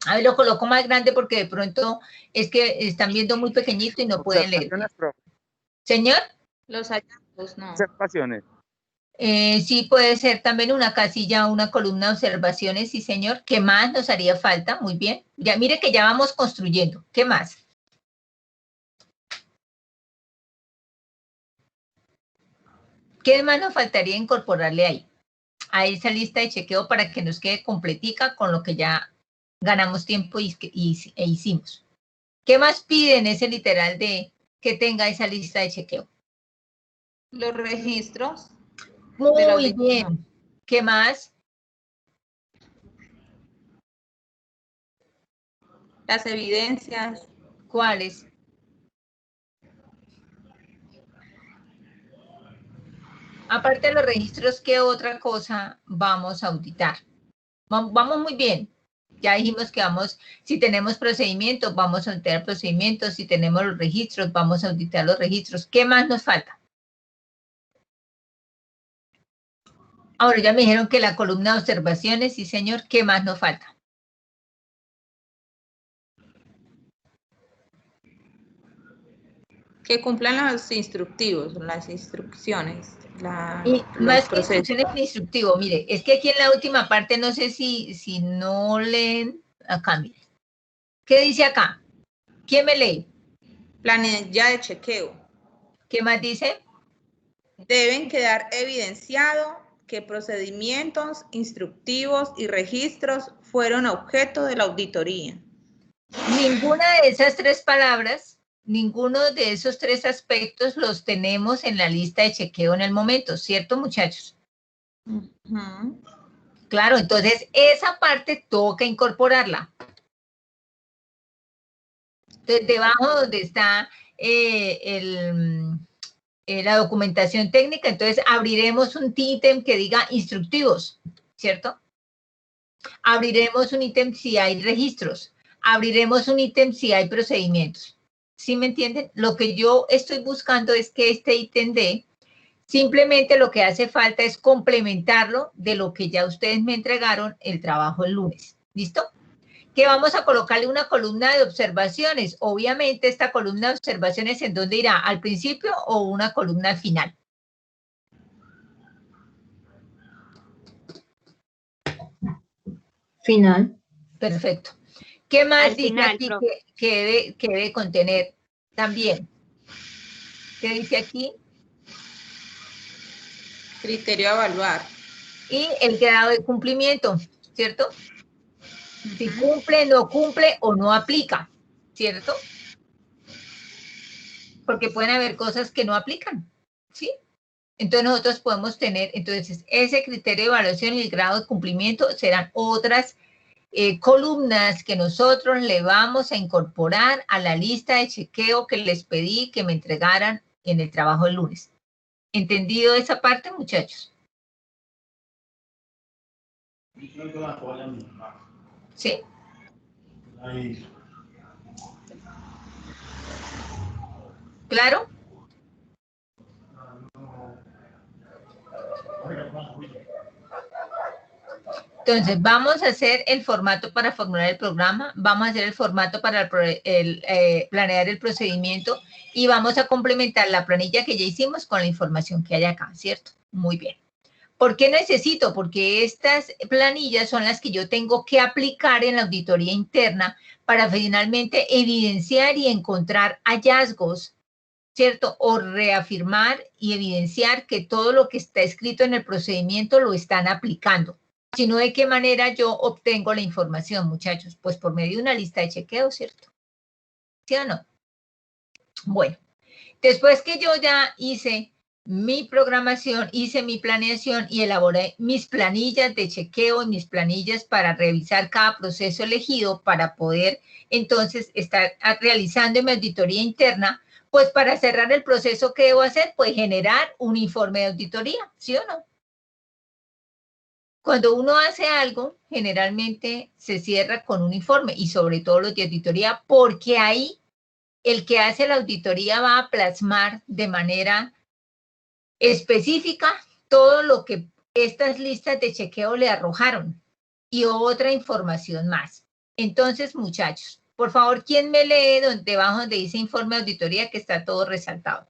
A ver, lo coloco más grande porque de pronto es que están viendo muy pequeñito y no pueden leer. Señor. Los hallazgos, no. Observaciones. Sí, puede ser también una casilla, una columna de observaciones, sí señor. ¿Qué más nos haría falta? Muy bien. Ya mire que ya vamos construyendo. ¿Qué más? ¿Qué más nos faltaría incorporarle ahí? A esa lista de chequeo para que nos quede completica con lo que ya ganamos tiempo e hicimos. ¿Qué más piden ese literal de que tenga esa lista de chequeo? Los registros. Muy bien. ¿Qué más? Las evidencias. ¿Cuáles? Aparte de los registros, ¿qué otra cosa vamos a auditar? Vamos muy bien. Ya dijimos que si tenemos procedimientos, vamos a auditar procedimientos. Si tenemos los registros, vamos a auditar los registros. ¿Qué más nos falta? Ahora ya me dijeron que la columna de observaciones, sí señor. ¿Qué más nos falta? Que cumplan los instructivos, las instrucciones. Más que instrucciones en instructivo, mire, es que aquí en la última parte no sé si no leen acá, mire. ¿Qué dice acá? ¿Quién me lee? Planilla de chequeo. ¿Qué más dice? Deben quedar evidenciado que procedimientos instructivos y registros fueron objeto de la auditoría. Ninguna de esas 3 palabras ninguno de esos tres aspectos los tenemos en la lista de chequeo en el momento, ¿cierto, muchachos? Claro, entonces esa parte toca incorporarla. Entonces, debajo donde está la documentación técnica, entonces abriremos un ítem que diga instructivos, ¿cierto? Abriremos un ítem si hay registros. Abriremos un ítem si hay procedimientos. ¿Sí me entienden? Lo que yo estoy buscando es que este ítem D, simplemente lo que hace falta es complementarlo de lo que ya ustedes me entregaron el trabajo el lunes. ¿Listo? Que vamos a colocarle una columna de observaciones. Obviamente, esta columna de observaciones, ¿en dónde irá? ¿Al principio o una columna al final? Final. Perfecto. ¿Qué más Al dice final, aquí profe. que debe contener también? ¿Qué dice aquí? Criterio a evaluar. Y el grado de cumplimiento, ¿cierto? Si cumple, no cumple o no aplica, ¿cierto? Porque pueden haber cosas que no aplican, ¿sí? Entonces nosotros podemos tener, entonces ese criterio de evaluación y el grado de cumplimiento serán otras columnas que nosotros le vamos a incorporar a la lista de chequeo que les pedí que me entregaran en el trabajo del lunes. ¿Entendido esa parte, muchachos? ¿Sí? ¿Claro? Entonces, vamos a hacer el formato para formular el programa, vamos a hacer el formato para planear el procedimiento y vamos a complementar la planilla que ya hicimos con la información que hay acá, ¿cierto? Muy bien. ¿Por qué necesito? Porque estas planillas son las que yo tengo que aplicar en la auditoría interna para finalmente evidenciar y encontrar hallazgos, ¿cierto? O reafirmar y evidenciar que todo lo que está escrito en el procedimiento lo están aplicando. Sino de qué manera yo obtengo la información, muchachos. Pues por medio de una lista de chequeo, ¿cierto? ¿Sí o no? Bueno, después que yo ya hice mi programación, hice mi planeación y elaboré mis planillas de chequeo y mis planillas para revisar cada proceso elegido para poder entonces estar realizando mi auditoría interna, pues para cerrar el proceso, ¿qué debo hacer? Pues generar un informe de auditoría, ¿sí o no? Cuando uno hace algo, generalmente se cierra con un informe y sobre todo los de auditoría, porque ahí el que hace la auditoría va a plasmar de manera específica todo lo que estas listas de chequeo le arrojaron y otra información más. Entonces, muchachos, por favor, ¿quién me lee debajo donde dice informe de auditoría que está todo resaltado?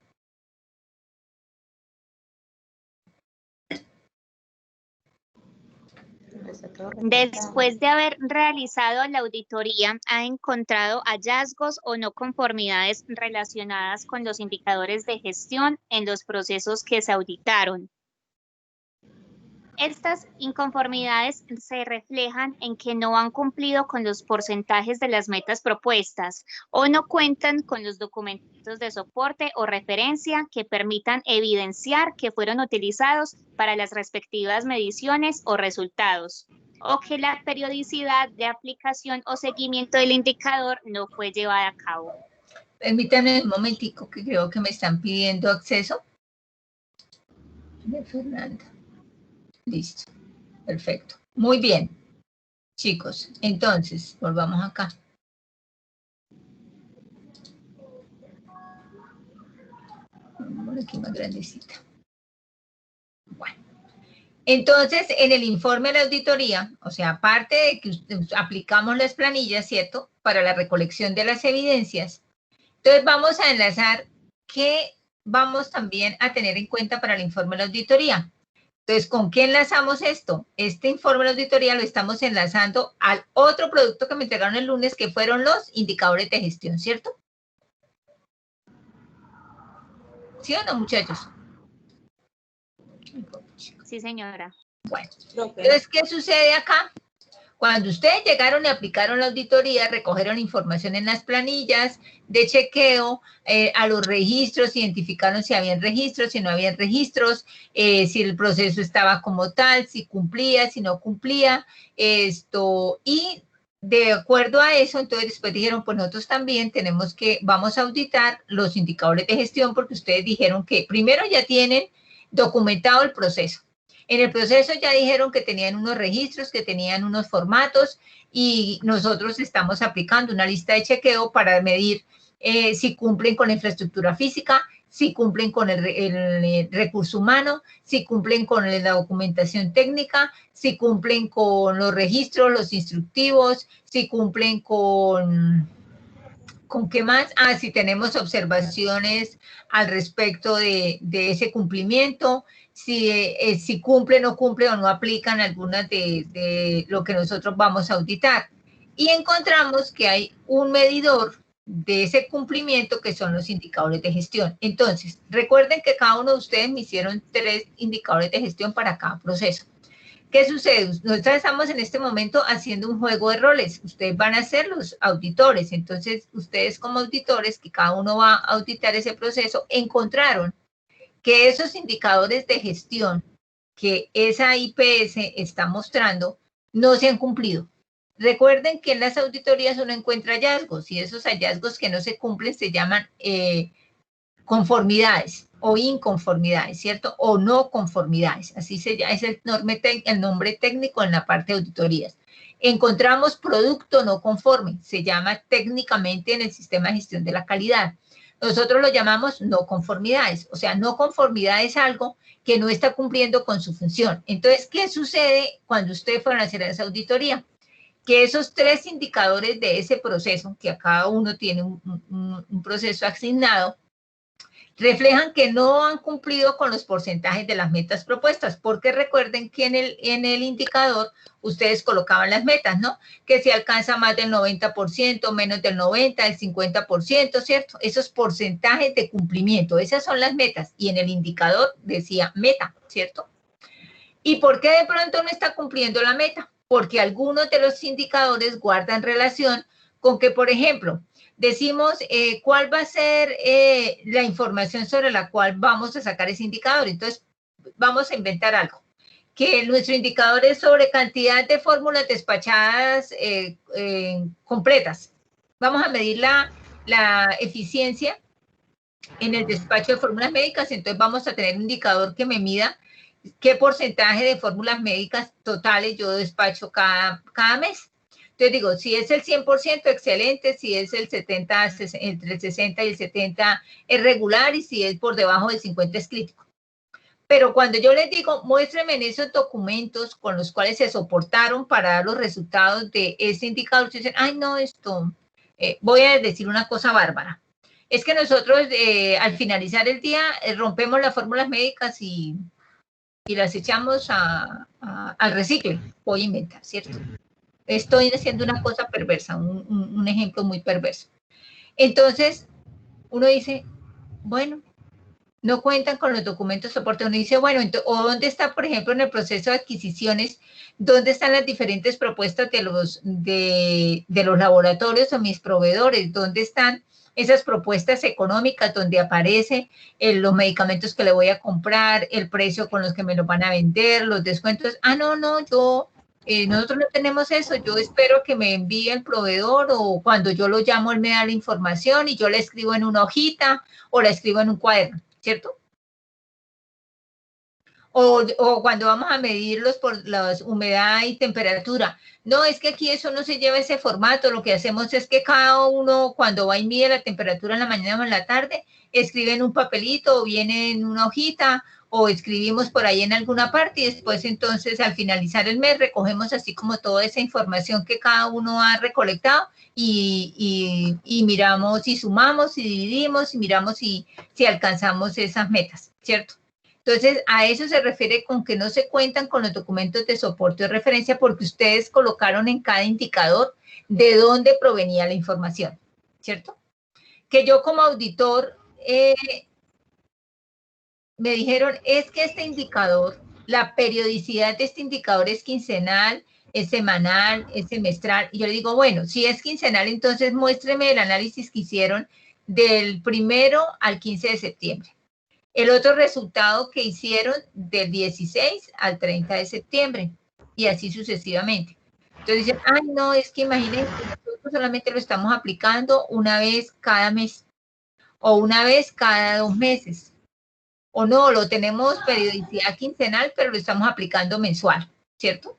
Después de haber realizado la auditoría, ¿ha encontrado hallazgos o no conformidades relacionadas con los indicadores de gestión en los procesos que se auditaron? Estas inconformidades se reflejan en que no han cumplido con los porcentajes de las metas propuestas o no cuentan con los documentos de soporte o referencia que permitan evidenciar que fueron utilizados para las respectivas mediciones o resultados, o que la periodicidad de aplicación o seguimiento del indicador no fue llevada a cabo. Permítanme un momentico que creo que me están pidiendo acceso. De Fernanda. Listo. Perfecto. Muy bien. Chicos, entonces, volvamos acá. Por aquí más grandecita. Bueno. Entonces, en el informe de la auditoría, o sea, aparte de que aplicamos las planillas, ¿cierto? Para la recolección de las evidencias. Entonces, vamos a enlazar qué vamos también a tener en cuenta para el informe de la auditoría. Entonces, ¿con qué enlazamos esto? Este informe de auditoría lo estamos enlazando al otro producto que me entregaron el lunes, que fueron los indicadores de gestión, ¿cierto? ¿Sí o no, muchachos? Sí, señora. Bueno, entonces, ¿qué sucede acá? Cuando ustedes llegaron y aplicaron la auditoría, recogieron información en las planillas de chequeo, a los registros, identificaron si habían registros, si no habían registros, si el proceso estaba como tal, si cumplía, si no cumplía, y de acuerdo a eso, entonces después dijeron, pues nosotros también vamos a auditar los indicadores de gestión, porque ustedes dijeron que primero ya tienen documentado el proceso. En el proceso ya dijeron que tenían unos registros, que tenían unos formatos, y nosotros estamos aplicando una lista de chequeo para medir si cumplen con la infraestructura física, si cumplen con el recurso humano, si cumplen con la documentación técnica, si cumplen con los registros, los instructivos, si cumplen con qué más, si tenemos observaciones al respecto de ese cumplimiento, si cumplen o cumplen o no aplican algunas de lo que nosotros vamos a auditar. Y encontramos que hay un medidor de ese cumplimiento que son los indicadores de gestión. Entonces, recuerden que cada uno de ustedes me hicieron 3 indicadores de gestión para cada proceso. ¿Qué sucede? Nosotros estamos en este momento haciendo un juego de roles. Ustedes van a ser los auditores. Entonces, ustedes como auditores, que cada uno va a auditar ese proceso, encontraron que esos indicadores de gestión que esa IPS está mostrando no se han cumplido. Recuerden que en las auditorías uno encuentra hallazgos y esos hallazgos que no se cumplen se llaman conformidades o inconformidades, ¿cierto? O no conformidades, así se llama, es el nombre técnico en la parte de auditorías. Encontramos producto no conforme, se llama técnicamente en el sistema de gestión de la calidad. Nosotros lo llamamos no conformidades, o sea, no conformidad es algo que no está cumpliendo con su función. Entonces, ¿qué sucede cuando ustedes fueron a hacer esa auditoría? Que esos 3 indicadores de ese proceso, que a cada uno tiene un proceso asignado, reflejan que no han cumplido con los porcentajes de las metas propuestas, porque recuerden que en el indicador ustedes colocaban las metas, ¿no? Que si alcanza más del 90%, menos del 90%, el 50%, ¿cierto? Esos porcentajes de cumplimiento, esas son las metas, y en el indicador decía meta, ¿cierto? ¿Y por qué de pronto no está cumpliendo la meta? Porque algunos de los indicadores guardan relación con que, por ejemplo, decimos cuál va a ser la información sobre la cual vamos a sacar ese indicador. Entonces, vamos a inventar algo. Que nuestro indicador es sobre cantidad de fórmulas despachadas completas. Vamos a medir la eficiencia en el despacho de fórmulas médicas. Entonces, vamos a tener un indicador que me mida qué porcentaje de fórmulas médicas totales yo despacho cada mes. Entonces digo, si es el 100%, excelente, si es el 70, entre el 60 y el 70 es regular, y si es por debajo del 50 es crítico. Pero cuando yo les digo, muéstrenme en esos documentos con los cuales se soportaron para dar los resultados de ese indicador, ustedes dicen, ay no, voy a decir una cosa bárbara. Es que nosotros al finalizar el día rompemos las fórmulas médicas y las echamos al recicle. Voy a inventar, ¿cierto? Estoy haciendo una cosa perversa, un ejemplo muy perverso. Entonces, uno dice, bueno, no cuentan con los documentos de soporte. Uno dice, bueno, o dónde está, por ejemplo, en el proceso de adquisiciones, dónde están las diferentes propuestas de los laboratorios o mis proveedores, dónde están esas propuestas económicas donde aparece los medicamentos que le voy a comprar, el precio con los que me los van a vender, los descuentos. Nosotros no tenemos eso. Yo espero que me envíe el proveedor, o cuando yo lo llamo, él me da la información y yo la escribo en una hojita o la escribo en un cuaderno, ¿cierto? O cuando vamos a medirlos por la humedad y temperatura. No, es que aquí eso no se lleva ese formato. Lo que hacemos es que cada uno, cuando va y mide la temperatura en la mañana o en la tarde, escribe en un papelito o viene en una hojita, o escribimos por ahí en alguna parte, y después entonces al finalizar el mes recogemos así como toda esa información que cada uno ha recolectado y miramos y sumamos y dividimos y miramos si alcanzamos esas metas, ¿cierto? Entonces, a eso se refiere con que no se cuentan con los documentos de soporte o referencia, porque ustedes colocaron en cada indicador de dónde provenía la información, ¿cierto? Que yo como auditor me dijeron, es que este indicador, la periodicidad de este indicador es quincenal, es semanal, es semestral. Y yo le digo, bueno, si es quincenal, entonces muéstreme el análisis que hicieron del 1 al 15 de septiembre. El otro resultado que hicieron del 16 al 30 de septiembre. Y así sucesivamente. Entonces dicen, ay, no, es que imagínense, nosotros solamente lo estamos aplicando una vez cada mes o una vez cada 2 meses. O no, lo tenemos periodicidad quincenal, pero lo estamos aplicando mensual, ¿cierto?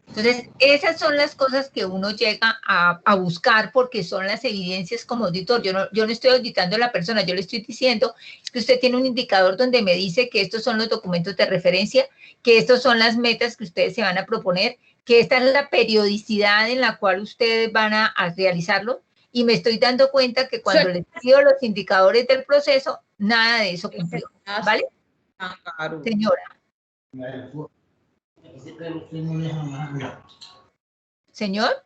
Entonces, esas son las cosas que uno llega a buscar porque son las evidencias como auditor. Yo no estoy auditando a la persona, yo le estoy diciendo que usted tiene un indicador donde me dice que estos son los documentos de referencia, que estos son las metas que ustedes se van a proponer, que esta es la periodicidad en la cual ustedes van a realizarlo, y me estoy dando cuenta que cuando les pido los indicadores del proceso, nada de eso cumplió, ¿vale? Señora. Señor.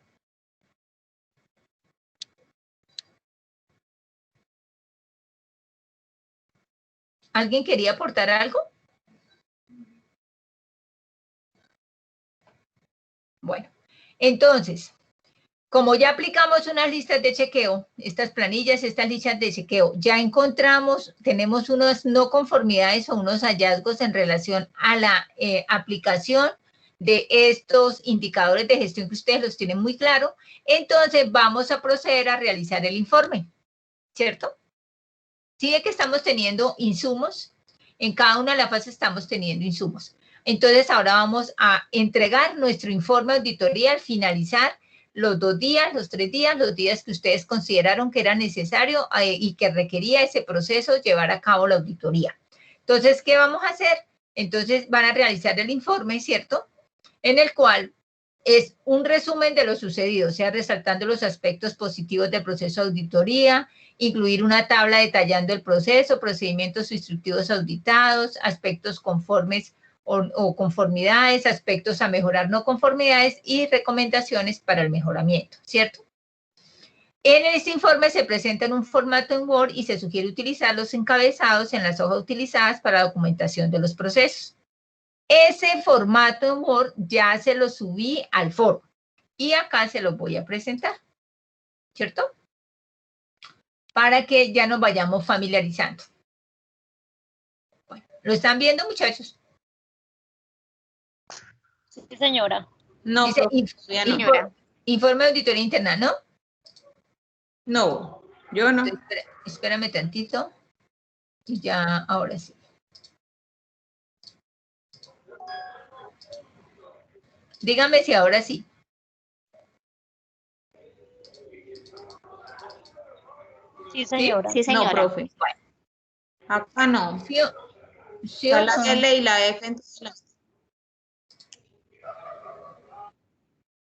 ¿Alguien quería aportar algo? Bueno, entonces, como ya aplicamos unas listas de chequeo, estas planillas, estas listas de chequeo, ya encontramos, tenemos unas no conformidades o unos hallazgos en relación a la aplicación de estos indicadores de gestión que ustedes los tienen muy claro, entonces vamos a proceder a realizar el informe, ¿cierto? Sigue que estamos teniendo insumos, en cada una de las fases estamos teniendo insumos. Entonces ahora vamos a entregar nuestro informe de auditoría al finalizar los 2 días, los 3 días, los días que ustedes consideraron que era necesario y que requería ese proceso llevar a cabo la auditoría. Entonces, ¿qué vamos a hacer? Entonces van a realizar el informe, ¿cierto? En el cual es un resumen de lo sucedido, o sea, resaltando los aspectos positivos del proceso de auditoría, incluir una tabla detallando el proceso, procedimientos instructivos auditados, aspectos conformes o conformidades, aspectos a mejorar no conformidades y recomendaciones para el mejoramiento, ¿cierto? En este informe se presenta en un formato en Word y se sugiere utilizar los encabezados en las hojas utilizadas para la documentación de los procesos. Ese formato en Word ya se lo subí al foro y acá se los voy a presentar, ¿cierto? Para que ya nos vayamos familiarizando. Bueno, ¿lo están viendo, muchachos? Sí, señora. No, Dice, informe de auditoría interna, ¿no? No, yo no. Entonces, espérame tantito. Y ya, ahora sí. Dígame si ahora sí. Sí, señora. Sí, señora. No, profe. Bueno. Acá no. ¿Sí Está o la no? L y la F. Entonces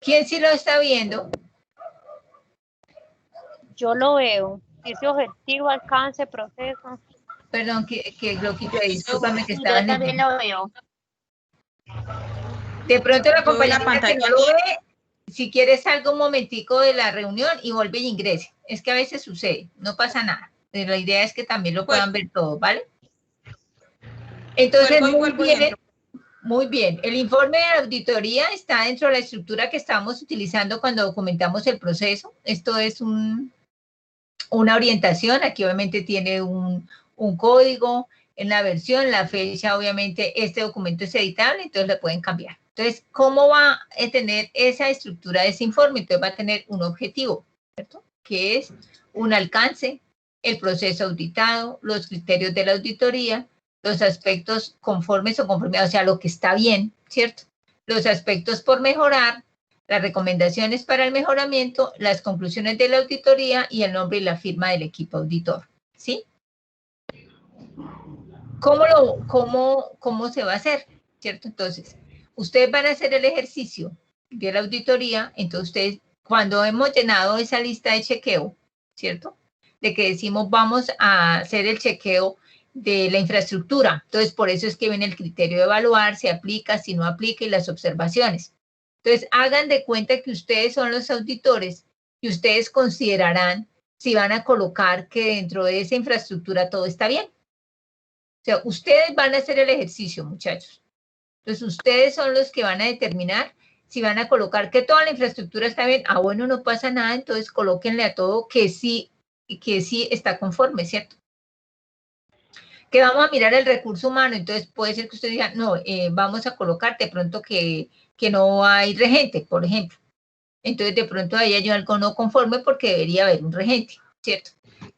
¿Quién sí lo está viendo? Yo lo veo. Dice objetivo, alcance, proceso. Perdón, que lo quito ahí. Discúlpame que estaba Yo en también el... lo veo. De pronto la yo veo la compañerita que pantalla no lo ve, si quiere salga un momentico de la reunión y vuelve y ingrese. Es que a veces sucede, no pasa nada. Pero la idea es que también lo puedan ver todos, ¿vale? Entonces, muy bien. El informe de auditoría está dentro de la estructura que estamos utilizando cuando documentamos el proceso. Esto es una orientación. Aquí obviamente tiene un código en la versión, la fecha, obviamente este documento es editable, entonces lo pueden cambiar. Entonces, ¿cómo va a tener esa estructura de ese informe? Entonces va a tener un objetivo, ¿cierto? Que es un alcance, el proceso auditado, los criterios de la auditoría, los aspectos conformes o conformidad, o sea, lo que está bien, ¿cierto? Los aspectos por mejorar, las recomendaciones para el mejoramiento, las conclusiones de la auditoría y el nombre y la firma del equipo auditor, ¿sí? ¿Cómo se va a hacer? ¿Cierto? Entonces, ustedes van a hacer el ejercicio de la auditoría, entonces ustedes, cuando hemos llenado esa lista de chequeo, ¿cierto? De que decimos vamos a hacer el chequeo de la infraestructura, entonces por eso es que viene el criterio de evaluar, si aplica, si no aplica y las observaciones. Entonces, hagan de cuenta que ustedes son los auditores y ustedes considerarán si van a colocar que dentro de esa infraestructura todo está bien. O sea, ustedes van a hacer el ejercicio, muchachos. Entonces, ustedes son los que van a determinar si van a colocar que toda la infraestructura está bien. Ah, bueno, no pasa nada, entonces colóquenle a todo que sí está conforme, ¿cierto? Que vamos a mirar el recurso humano, entonces puede ser que usted diga, no, vamos a colocar de pronto que no hay regente, por ejemplo. Entonces, de pronto ahí hay algo no conforme porque debería haber un regente, ¿cierto?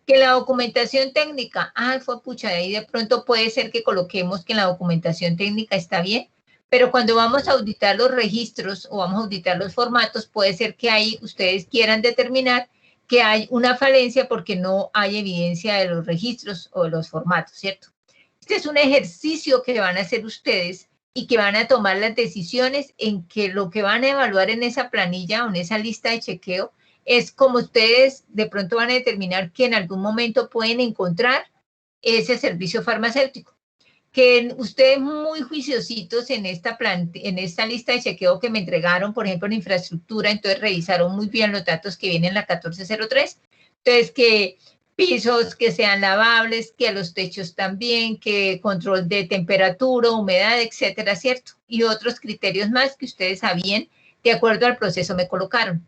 Que la documentación técnica, fue pucha, ahí de pronto puede ser que coloquemos que en la documentación técnica está bien, pero cuando vamos a auditar los registros o vamos a auditar los formatos, puede ser que ahí ustedes quieran determinar que hay una falencia porque no hay evidencia de los registros o de los formatos, ¿cierto? Este es un ejercicio que van a hacer ustedes y que van a tomar las decisiones en que lo que van a evaluar en esa planilla o en esa lista de chequeo es como ustedes de pronto van a determinar que en algún momento pueden encontrar ese servicio farmacéutico. Que ustedes muy juiciositos en esta lista de chequeo que me entregaron, por ejemplo, en infraestructura, entonces revisaron muy bien los datos que vienen en la 1403. Entonces, que pisos que sean lavables, que a los techos también, que control de temperatura, humedad, etcétera, ¿cierto? Y otros criterios más que ustedes sabían, de acuerdo al proceso me colocaron.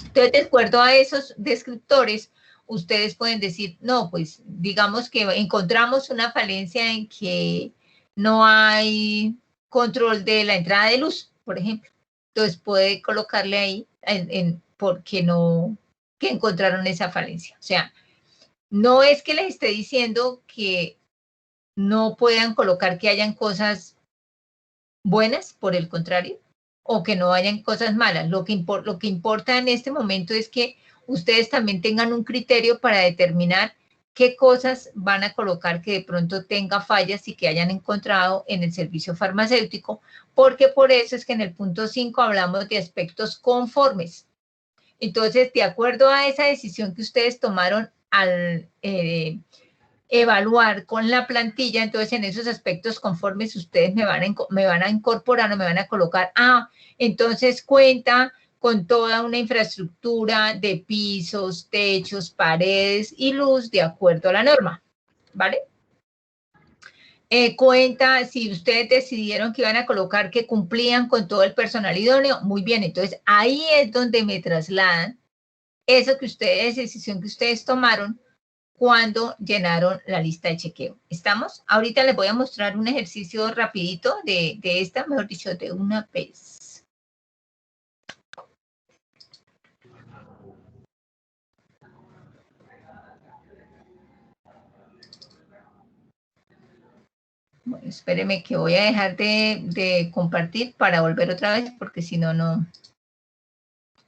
Entonces, de acuerdo a esos descriptores, ustedes pueden decir, no, pues digamos que encontramos una falencia en que no hay control de la entrada de luz, por ejemplo. Entonces puede colocarle ahí porque no, que encontraron esa falencia. O sea, no es que les esté diciendo que no puedan colocar que hayan cosas buenas, por el contrario, o que no hayan cosas malas. Lo que importa en este momento es que ustedes también tengan un criterio para determinar qué cosas van a colocar que de pronto tenga fallas y que hayan encontrado en el servicio farmacéutico, porque por eso es que en el punto 5 hablamos de aspectos conformes. Entonces, de acuerdo a esa decisión que ustedes tomaron al evaluar con la plantilla, entonces en esos aspectos conformes ustedes me van a incorporar o me van a colocar, entonces cuenta con toda una infraestructura de pisos, techos, paredes y luz de acuerdo a la norma, ¿vale? Cuenta, si ustedes decidieron que iban a colocar que cumplían con todo el personal idóneo, muy bien, entonces ahí es donde me trasladan eso que ustedes, decisión que ustedes tomaron cuando llenaron la lista de chequeo. ¿Estamos? Ahorita les voy a mostrar un ejercicio rapidito de esta, mejor dicho, de una vez. Bueno, espéreme que voy a dejar de compartir para volver otra vez, porque si no, no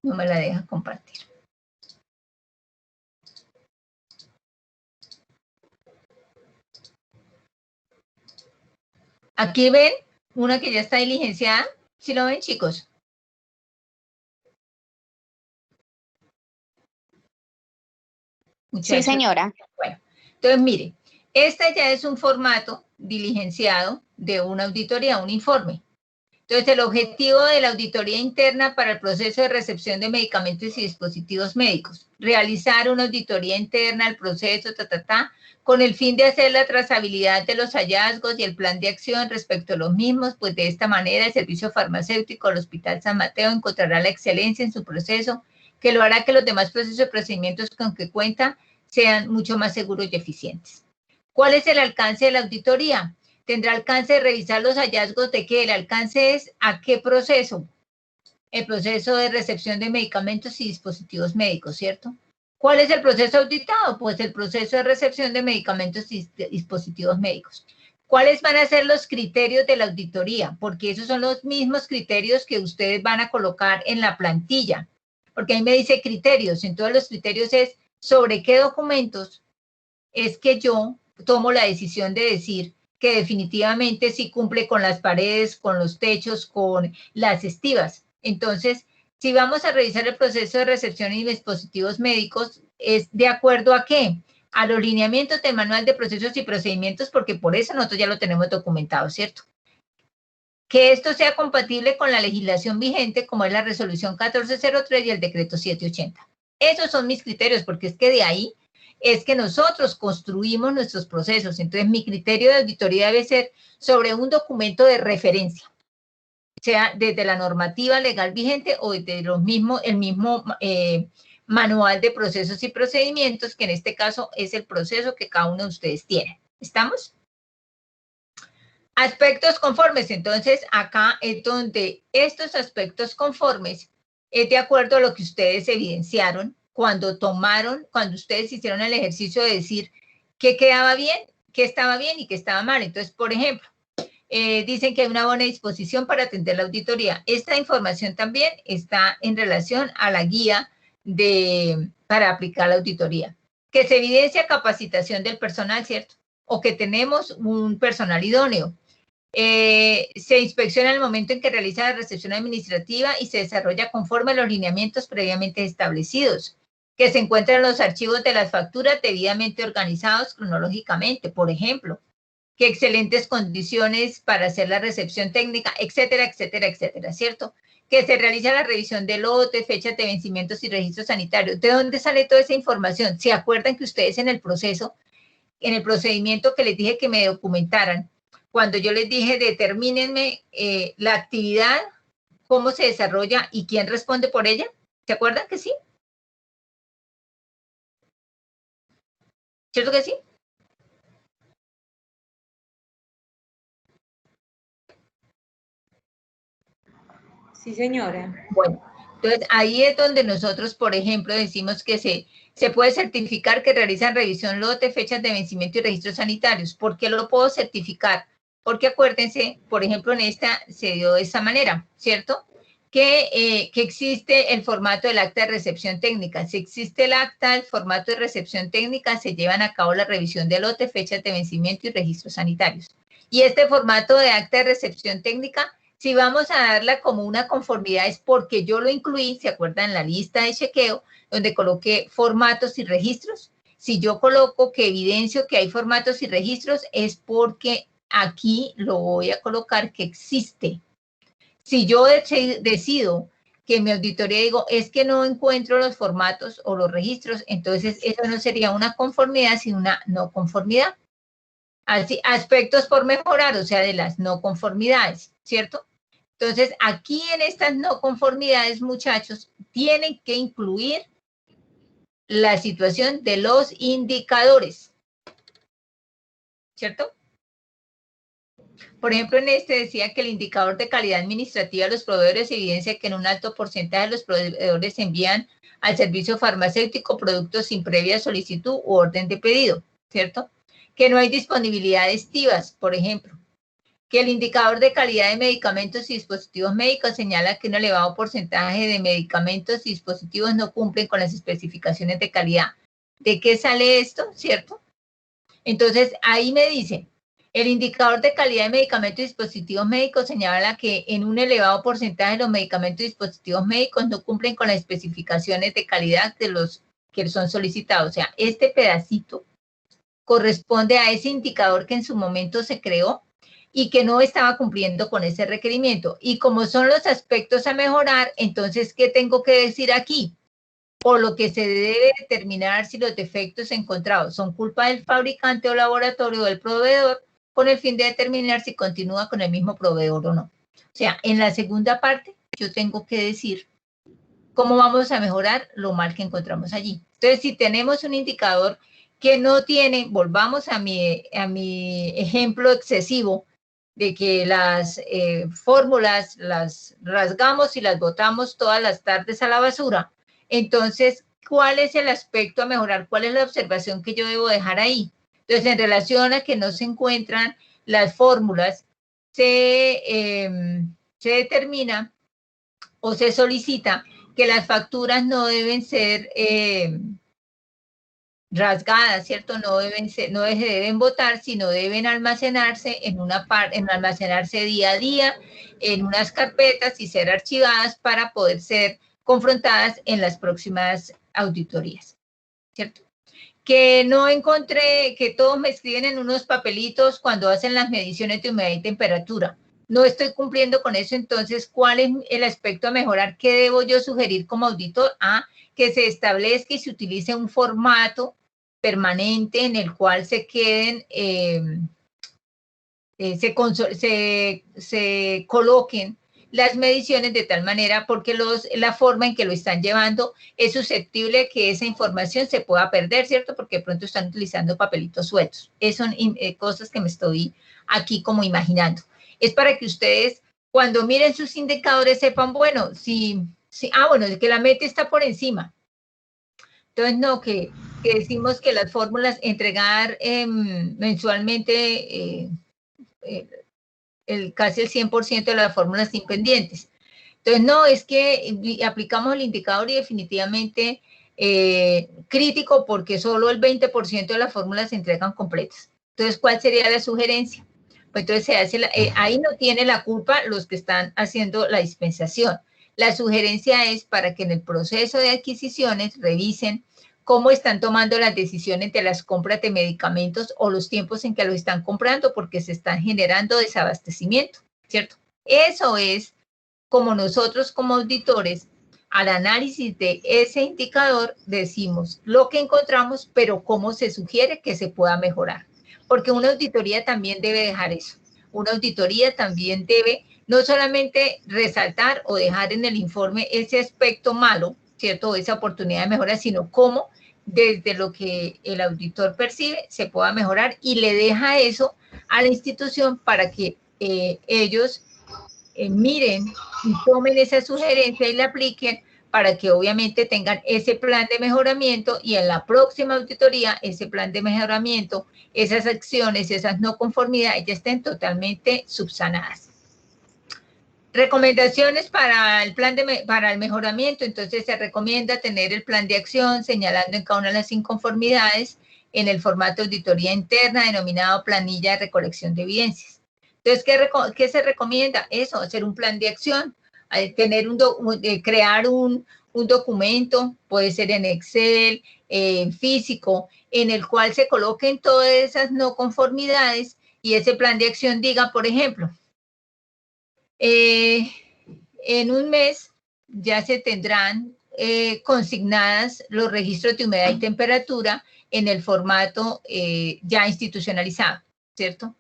me la deja compartir. Aquí ven una que ya está diligenciada. ¿Sí lo ven, chicos? Sí, señora. Bueno, entonces mire, este ya es un formato diligenciado de una auditoría, un informe. Entonces, el objetivo de la auditoría interna para el proceso de recepción de medicamentos y dispositivos médicos, realizar una auditoría interna al proceso, con el fin de hacer la trazabilidad de los hallazgos y el plan de acción respecto a los mismos, pues de esta manera el servicio farmacéutico del Hospital San Mateo encontrará la excelencia en su proceso, que lo hará que los demás procesos y procedimientos con que cuenta sean mucho más seguros y eficientes. ¿Cuál es el alcance de la auditoría? Tendrá alcance de revisar los hallazgos de que el alcance es a qué proceso. El proceso de recepción de medicamentos y dispositivos médicos, ¿cierto? ¿Cuál es el proceso auditado? Pues el proceso de recepción de medicamentos y dispositivos médicos. ¿Cuáles van a ser los criterios de la auditoría? Porque esos son los mismos criterios que ustedes van a colocar en la plantilla. Porque ahí me dice criterios. Entonces los criterios es sobre qué documentos es que yo tomo la decisión de decir que definitivamente sí cumple con las paredes, con los techos, con las estivas. Entonces, si vamos a revisar el proceso de recepción y dispositivos médicos, ¿es de acuerdo a qué? A los lineamientos del manual de procesos y procedimientos, porque por eso nosotros ya lo tenemos documentado, ¿cierto? Que esto sea compatible con la legislación vigente, como es la resolución 1403 y el decreto 780. Esos son mis criterios, porque es que de ahí es que nosotros construimos nuestros procesos. Entonces, mi criterio de auditoría debe ser sobre un documento de referencia, sea desde la normativa legal vigente o desde el mismo manual de procesos y procedimientos, que en este caso es el proceso que cada uno de ustedes tiene. ¿Estamos? Aspectos conformes. Entonces, acá es donde estos aspectos conformes es de acuerdo a lo que ustedes evidenciaron cuando ustedes hicieron el ejercicio de decir qué quedaba bien, qué estaba bien y qué estaba mal. Entonces, por ejemplo, dicen que hay una buena disposición para atender la auditoría. Esta información también está en relación a la guía para aplicar la auditoría. Que se evidencia capacitación del personal, ¿cierto? O que tenemos un personal idóneo. Se inspecciona en el momento en que realiza la recepción administrativa y se desarrolla conforme a los lineamientos previamente establecidos. Que se encuentran los archivos de las facturas debidamente organizados cronológicamente, por ejemplo. Que excelentes condiciones para hacer la recepción técnica, etcétera, etcétera, etcétera, ¿cierto? Que se realiza la revisión de lotes, fechas de vencimientos y registros sanitarios. ¿De dónde sale toda esa información? ¿Se acuerdan que ustedes en el procedimiento que les dije que me documentaran, cuando yo les dije determínenme la actividad, cómo se desarrolla y quién responde por ella? ¿Se acuerdan que sí? ¿Cierto que sí? Sí, señora. Bueno, entonces ahí es donde nosotros, por ejemplo, decimos que se puede certificar que realizan revisión lote, fechas de vencimiento y registros sanitarios. ¿Por qué lo puedo certificar? Porque acuérdense, por ejemplo, en esta se dio de esta manera, ¿cierto? Que existe el formato del acta de recepción técnica. Si existe el acta, el formato de recepción técnica, se llevan a cabo la revisión de lote, fechas de vencimiento y registros sanitarios. Y este formato de acta de recepción técnica, si vamos a darla como una conformidad, es porque yo lo incluí, ¿se acuerdan? En la lista de chequeo, donde coloqué formatos y registros. Si yo coloco que evidencio que hay formatos y registros, es porque aquí lo voy a colocar que existe. Si yo decido que en mi auditoría digo, es que no encuentro los formatos o los registros, entonces eso no sería una conformidad, sino una no conformidad. Así, aspectos por mejorar, o sea, de las no conformidades, ¿cierto? Entonces, aquí en estas no conformidades, muchachos, tienen que incluir la situación de los indicadores, ¿cierto? Por ejemplo, en este decía que el indicador de calidad administrativa de los proveedores evidencia que en un alto porcentaje de los proveedores envían al servicio farmacéutico productos sin previa solicitud u orden de pedido, ¿cierto? Que no hay disponibilidades TIVAs, por ejemplo. Que el indicador de calidad de medicamentos y dispositivos médicos señala que un elevado porcentaje de medicamentos y dispositivos no cumplen con las especificaciones de calidad. ¿De qué sale esto, cierto? Entonces, ahí me dice, el indicador de calidad de medicamentos y dispositivos médicos señala que en un elevado porcentaje de los medicamentos y dispositivos médicos no cumplen con las especificaciones de calidad de los que son solicitados. O sea, este pedacito corresponde a ese indicador que en su momento se creó y que no estaba cumpliendo con ese requerimiento. Y como son los aspectos a mejorar, entonces, ¿qué tengo que decir aquí? Por lo que se debe determinar si los defectos encontrados son culpa del fabricante o laboratorio o del proveedor, con el fin de determinar si continúa con el mismo proveedor o no. O sea, en la segunda parte, yo tengo que decir cómo vamos a mejorar lo mal que encontramos allí. Entonces, si tenemos un indicador que no tiene, volvamos a mi ejemplo excesivo, de que las fórmulas las rasgamos y las botamos todas las tardes a la basura. Entonces, ¿cuál es el aspecto a mejorar? ¿Cuál es la observación que yo debo dejar ahí? Entonces, en relación a que no se encuentran las fórmulas, se determina o se solicita que las facturas no deben ser rasgadas, ¿cierto? No se deben botar, sino deben almacenarse almacenarse día a día en unas carpetas y ser archivadas para poder ser confrontadas en las próximas auditorías, ¿cierto? Que no encontré, que todos me escriben en unos papelitos cuando hacen las mediciones de humedad y temperatura. No estoy cumpliendo con eso, entonces, ¿cuál es el aspecto a mejorar? ¿Qué debo yo sugerir como auditor? Que se establezca y se utilice un formato permanente en el cual se queden, se coloquen las mediciones de tal manera, porque la forma en que lo están llevando es susceptible que esa información se pueda perder, ¿cierto? Porque de pronto están utilizando papelitos sueltos. Esas son cosas que me estoy aquí como imaginando. Es para que ustedes, cuando miren sus indicadores, sepan, bueno, bueno, que la meta está por encima. Entonces, no, que decimos que las fórmulas, entregar mensualmente casi el 100% de las fórmulas sin pendientes. Entonces, no, es que aplicamos el indicador y definitivamente crítico porque solo el 20% de las fórmulas se entregan completas. Entonces, ¿cuál sería la sugerencia? Pues entonces se hace ahí no tiene la culpa los que están haciendo la dispensación. La sugerencia es para que en el proceso de adquisiciones revisen cómo están tomando las decisiones de las compras de medicamentos o los tiempos en que los están comprando porque se están generando desabastecimiento, ¿cierto? Eso es como nosotros como auditores, al análisis de ese indicador decimos lo que encontramos, pero cómo se sugiere que se pueda mejorar. Porque una auditoría también debe dejar eso. Una auditoría también debe no solamente resaltar o dejar en el informe ese aspecto malo, ¿cierto? Esa oportunidad de mejora, sino cómo desde lo que el auditor percibe se pueda mejorar y le deja eso a la institución para que ellos miren y tomen esa sugerencia y la apliquen para que obviamente tengan ese plan de mejoramiento y en la próxima auditoría ese plan de mejoramiento, esas acciones, esas no conformidades ya estén totalmente subsanadas. Recomendaciones para el plan para el mejoramiento. Entonces se recomienda tener el plan de acción señalando en cada una de las inconformidades en el formato de auditoría interna denominado planilla de recolección de evidencias. Entonces, ¿qué se recomienda? Eso, hacer un plan de acción, tener crear un documento, puede ser en Excel, físico, en el cual se coloquen todas esas no conformidades y ese plan de acción diga, por ejemplo, en un mes ya se tendrán consignadas los registros de humedad y temperatura en el formato ya institucionalizado, ¿cierto?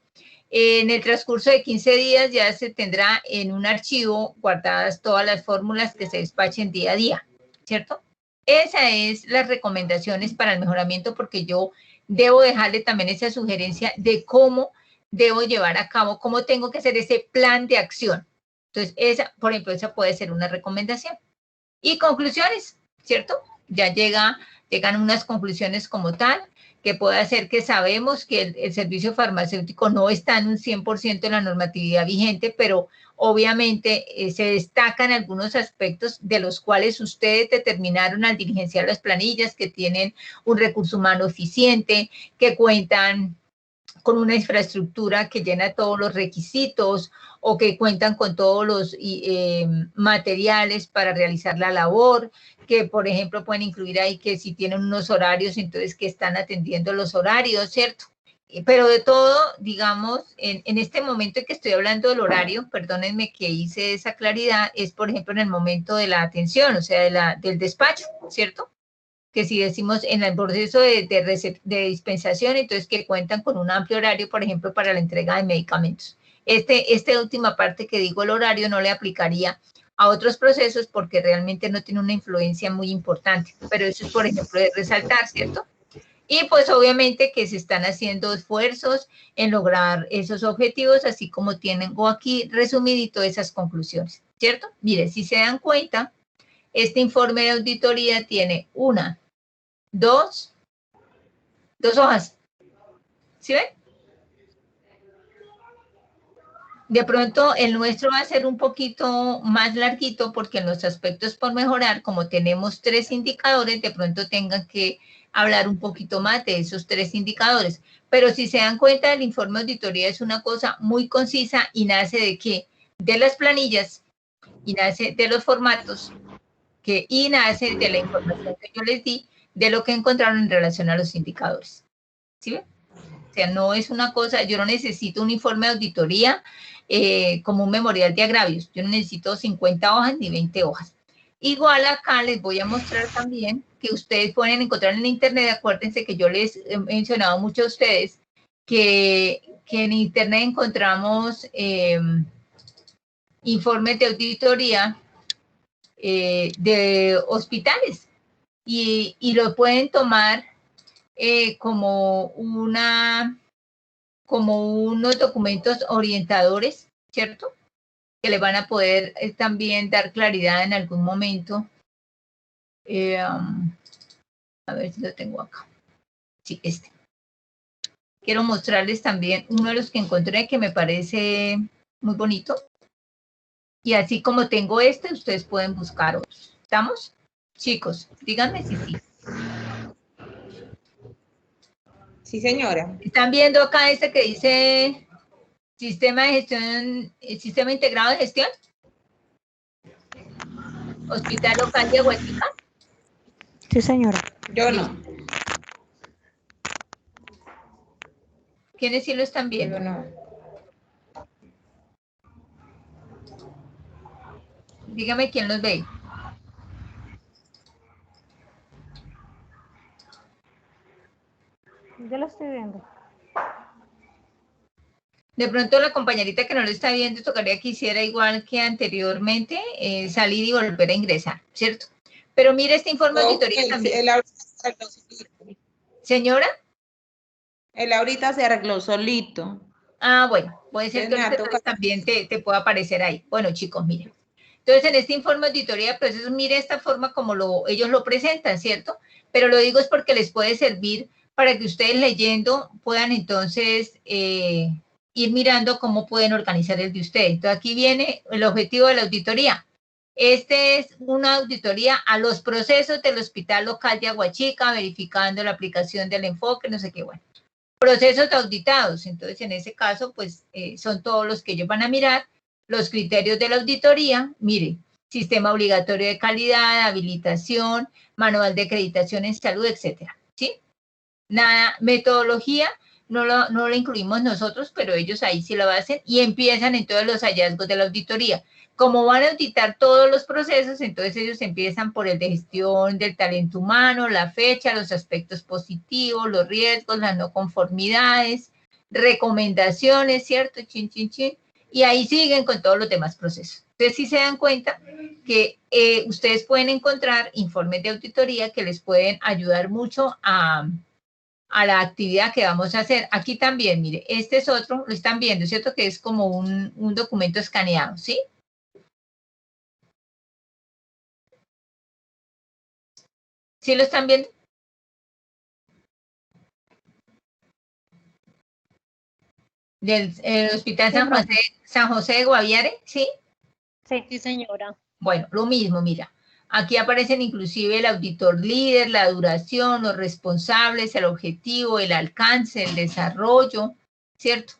En el transcurso de 15 días ya se tendrá en un archivo guardadas todas las fórmulas que se despachen día a día, ¿cierto? Esas es las recomendaciones para el mejoramiento porque yo debo dejarle también esa sugerencia de cómo debo llevar a cabo, cómo tengo que hacer ese plan de acción. Entonces, por ejemplo, esa puede ser una recomendación. Y conclusiones, ¿cierto? Ya llegan unas conclusiones como tal, que puede hacer que sabemos que el servicio farmacéutico no está en un 100% de la normatividad vigente, pero obviamente se destacan algunos aspectos de los cuales ustedes determinaron al diligenciar las planillas, que tienen un recurso humano eficiente, que cuentan con una infraestructura que llena todos los requisitos o que cuentan con todos los materiales para realizar la labor, que por ejemplo pueden incluir ahí que si tienen unos horarios, entonces que están atendiendo los horarios, ¿cierto? Pero de todo, digamos, en este momento en que estoy hablando del horario, perdónenme que hice esa claridad, es por ejemplo en el momento de la atención, o sea, del despacho, ¿cierto? Que si decimos en el proceso de dispensación, entonces que cuentan con un amplio horario, por ejemplo, para la entrega de medicamentos. Esta última parte que digo, el horario, no le aplicaría a otros procesos porque realmente no tiene una influencia muy importante, pero eso es, por ejemplo, de resaltar, ¿cierto? Y pues obviamente que se están haciendo esfuerzos en lograr esos objetivos, así como tengo aquí resumidito esas conclusiones, ¿cierto? Mire, si se dan cuenta, este informe de auditoría tiene dos hojas. ¿Sí ven? De pronto el nuestro va a ser un poquito más larguito porque en los aspectos por mejorar, como tenemos 3 indicadores, de pronto tengan que hablar un poquito más de esos 3 indicadores. Pero si se dan cuenta, el informe de auditoría es una cosa muy concisa y nace de ¿qué? De las planillas y nace de los formatos y nace de la información que yo les di de lo que encontraron en relación a los indicadores. ¿Sí ven? O sea, no es una cosa, yo no necesito un informe de auditoría como un memorial de agravios. Yo no necesito 50 hojas ni 20 hojas. Igual acá les voy a mostrar también que ustedes pueden encontrar en internet, acuérdense que yo les he mencionado mucho a ustedes, que en internet encontramos informes de auditoría de hospitales y lo pueden tomar como unos documentos orientadores, ¿cierto? Que le van a poder también dar claridad en algún momento. A ver si lo tengo acá. Sí, este. Quiero mostrarles también uno de los que encontré que me parece muy bonito. Y así como tengo este, ustedes pueden buscar otros. ¿Estamos? Chicos, díganme si sí. Sí, señora. ¿Están viendo acá este que dice sistema de gestión, sistema integrado de gestión? Hospital Local de Aguachica. Sí, señora. Yo no. ¿Quiénes sí lo están viendo? Yo no. Dígame quién los ve. Yo lo estoy viendo. De pronto la compañerita que no lo está viendo tocaría que hiciera igual que anteriormente, salir y volver a ingresar, ¿cierto? Pero mire este informe de auditoría también. Él ahorita se arregló solito. ¿Señora? Él ahorita se arregló solito. Ah, bueno, puede ser que ahorita también te pueda aparecer ahí. Bueno, chicos, miren. Entonces, en este informe de auditoría de procesos, mire esta forma como ellos lo presentan, ¿cierto? Pero lo digo es porque les puede servir para que ustedes leyendo puedan entonces ir mirando cómo pueden organizar el de ustedes. Entonces, aquí viene el objetivo de la auditoría. Este es una auditoría a los procesos del Hospital Local de Aguachica, verificando la aplicación del enfoque, no sé qué, bueno. Procesos auditados, entonces en ese caso, pues son todos los que ellos van a mirar. Los criterios de la auditoría, mire, sistema obligatorio de calidad, habilitación, manual de acreditación en salud, etcétera, ¿sí? Nada, metodología, no lo incluimos nosotros, pero ellos ahí sí lo hacen y empiezan entonces los hallazgos de la auditoría. Como van a auditar todos los procesos, entonces ellos empiezan por el de gestión del talento humano, la fecha, los aspectos positivos, los riesgos, las no conformidades, recomendaciones, ¿cierto? Chin, chin, chin. Y ahí siguen con todos los demás procesos. Entonces, sí se dan cuenta que ustedes pueden encontrar informes de auditoría que les pueden ayudar mucho a la actividad que vamos a hacer. Aquí también, mire, este es otro, lo están viendo, ¿cierto? Que es como un documento escaneado, ¿sí? ¿Sí lo están viendo? Del Hospital San José de Guaviare, ¿sí? Sí, señora. Bueno, lo mismo, mira. Aquí aparecen inclusive el auditor líder, la duración, los responsables, el objetivo, el alcance, el desarrollo, ¿cierto?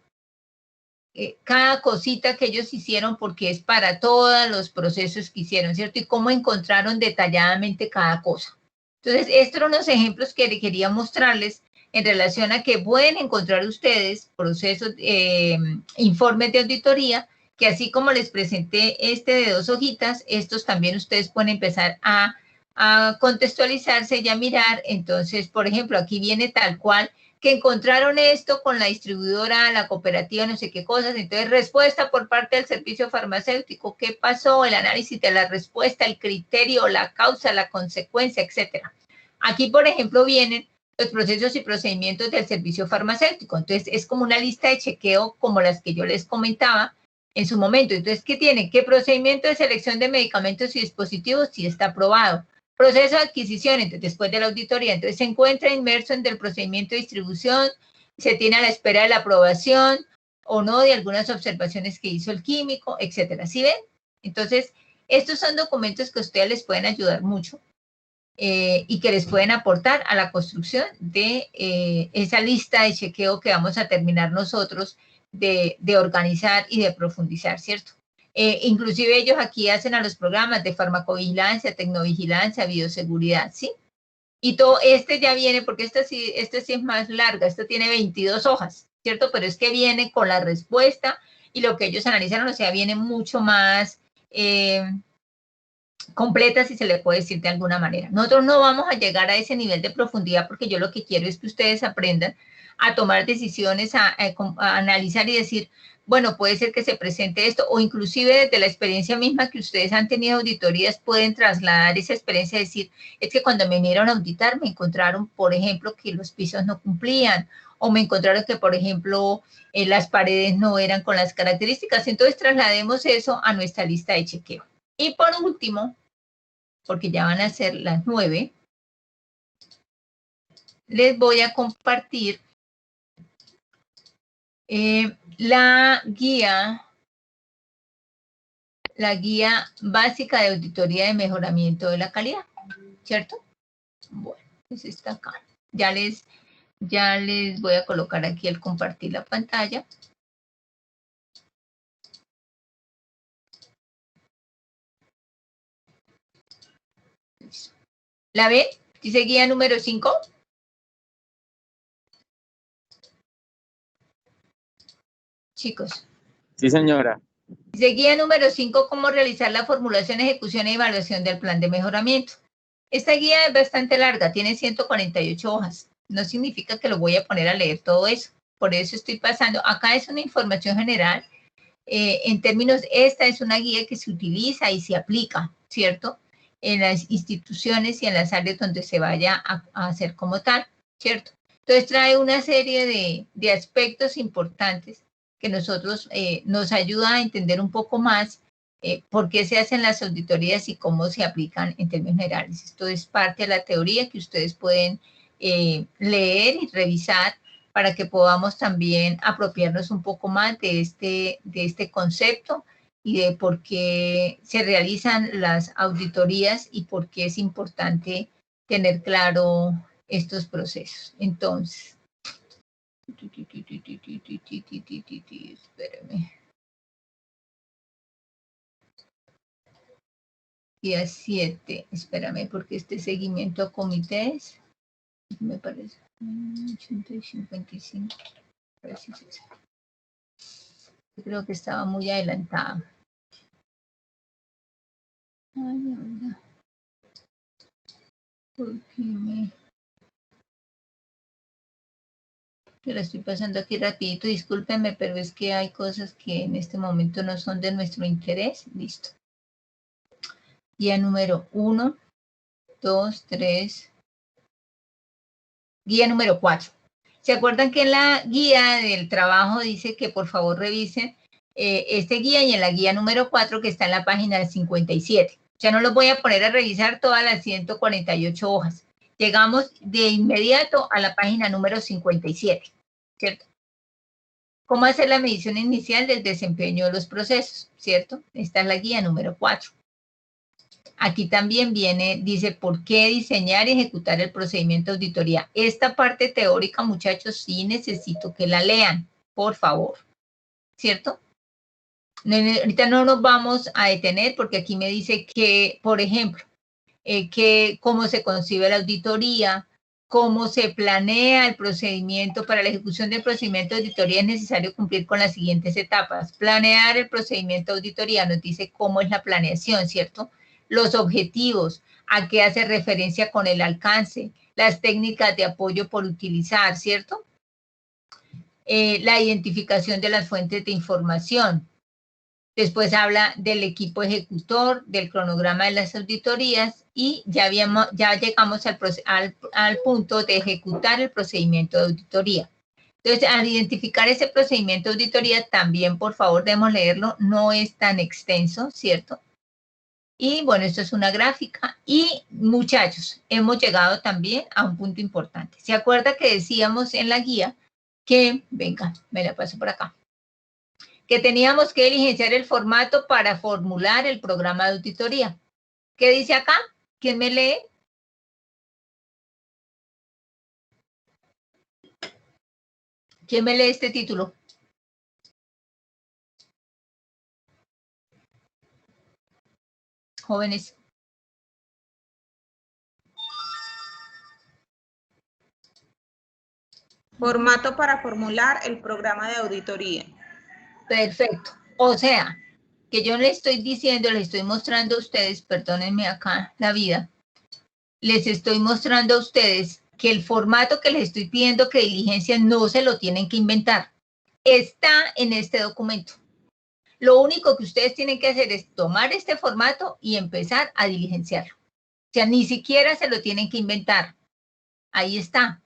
Cada cosita que ellos hicieron porque es para todos los procesos que hicieron, ¿cierto? Y cómo encontraron detalladamente cada cosa. Entonces, estos son los ejemplos que quería mostrarles en relación a que pueden encontrar ustedes procesos, informes de auditoría, que así como les presenté este de 2 hojitas, estos también ustedes pueden empezar a contextualizarse y a mirar. Entonces, por ejemplo, aquí viene tal cual que encontraron esto con la distribuidora, la cooperativa, no sé qué cosas. Entonces, respuesta por parte del servicio farmacéutico, ¿qué pasó? El análisis de la respuesta, el criterio, la causa, la consecuencia, etcétera. Aquí, por ejemplo, vienen los procesos y procedimientos del servicio farmacéutico. Entonces, es como una lista de chequeo como las que yo les comentaba en su momento. Entonces, ¿qué tiene? ¿Qué procedimiento de selección de medicamentos y dispositivos? Sí está aprobado. Proceso de adquisición, entonces, después de la auditoría, entonces se encuentra inmerso en el procedimiento de distribución, se tiene a la espera de la aprobación o no de algunas observaciones que hizo el químico, etcétera. ¿Sí ven? Entonces, estos son documentos que a ustedes les pueden ayudar mucho y que les pueden aportar a la construcción de esa lista de chequeo que vamos a terminar nosotros de organizar y de profundizar, ¿cierto? Inclusive ellos aquí hacen a los programas de farmacovigilancia, tecnovigilancia, bioseguridad, ¿sí? Y todo este ya viene, porque este sí es más larga, esto tiene 22 hojas, ¿cierto? Pero es que viene con la respuesta y lo que ellos analizaron, o sea, viene mucho más completa, si se le puede decir de alguna manera. Nosotros no vamos a llegar a ese nivel de profundidad porque yo lo que quiero es que ustedes aprendan a tomar decisiones, a analizar y decir, bueno, puede ser que se presente esto, o inclusive desde la experiencia misma que ustedes han tenido auditorías, pueden trasladar esa experiencia y decir, es que cuando me vinieron a auditar me encontraron, por ejemplo, que los pisos no cumplían, o me encontraron que, por ejemplo, las paredes no eran con las características. Entonces traslademos eso a nuestra lista de chequeo. Y por último, porque ya van a ser las 9, les voy a compartir la guía básica de auditoría de mejoramiento de la calidad, ¿cierto? Bueno, pues está acá. Ya les voy a colocar aquí el compartir la pantalla. ¿La ven? Dice guía número 5. Chicos. Sí, señora. Dice guía número 5, cómo realizar la formulación, ejecución e evaluación del plan de mejoramiento. Esta guía es bastante larga, tiene 148 hojas. No significa que lo voy a poner a leer todo eso. Por eso estoy pasando. Acá es una información general. En términos, esta es una guía que se utiliza y se aplica, ¿cierto? En las instituciones y en las áreas donde se vaya a hacer como tal, ¿cierto? Entonces trae una serie de aspectos importantes que nosotros nos ayuda a entender un poco más por qué se hacen las auditorías y cómo se aplican en términos generales. Esto es parte de la teoría que ustedes pueden leer y revisar para que podamos también apropiarnos un poco más de este concepto y de por qué se realizan las auditorías y por qué es importante tener claro estos procesos. Entonces, espérame. Día 7, espérame, porque este seguimiento a comités, me parece, 80 y 55, a ver si es eso. Creo que estaba muy adelantada. Ay, la verdad. ¿Por qué me...? Yo la estoy pasando aquí rapidito, discúlpenme, pero es que hay cosas que en este momento no son de nuestro interés. Listo. Guía número 1, 2, 3. Guía número 4. ¿Se acuerdan que en la guía del trabajo dice que por favor revisen este guía y en la guía número 4 que está en la página 57? Ya no los voy a poner a revisar todas las 148 hojas. Llegamos de inmediato a la página número 57, ¿cierto? ¿Cómo hacer la medición inicial del desempeño de los procesos? ¿Cierto? Esta es la guía número 4. Aquí también dice, ¿por qué diseñar y ejecutar el procedimiento de auditoría? Esta parte teórica, muchachos, sí necesito que la lean, por favor, ¿cierto? Ahorita no nos vamos a detener porque aquí me dice que, por ejemplo, cómo se concibe la auditoría, cómo se planea el procedimiento. Para la ejecución del procedimiento de auditoría es necesario cumplir con las siguientes etapas. Planear el procedimiento de auditoría nos dice cómo es la planeación, ¿cierto? Los objetivos, a qué hace referencia con el alcance, las técnicas de apoyo por utilizar, ¿cierto? La identificación de las fuentes de información. Después habla del equipo ejecutor, del cronograma de las auditorías y ya llegamos al punto de ejecutar el procedimiento de auditoría. Entonces, al identificar ese procedimiento de auditoría, también, por favor, debemos leerlo. No es tan extenso, ¿cierto? Y bueno, esto es una gráfica. Y muchachos, hemos llegado también a un punto importante. ¿Se acuerda que decíamos en la guía que, venga, me la paso por acá, que teníamos que diligenciar el formato para formular el programa de auditoría? ¿Qué dice acá? ¿Quién me lee? ¿Quién me lee este título? Jóvenes. Formato para formular el programa de auditoría. Perfecto. O sea, que yo les estoy diciendo, les estoy mostrando a ustedes, perdónenme acá la vida, les estoy mostrando a ustedes que el formato que les estoy pidiendo que diligencien no se lo tienen que inventar. Está en este documento. Lo único que ustedes tienen que hacer es tomar este formato y empezar a diligenciarlo. O sea, ni siquiera se lo tienen que inventar. Ahí está.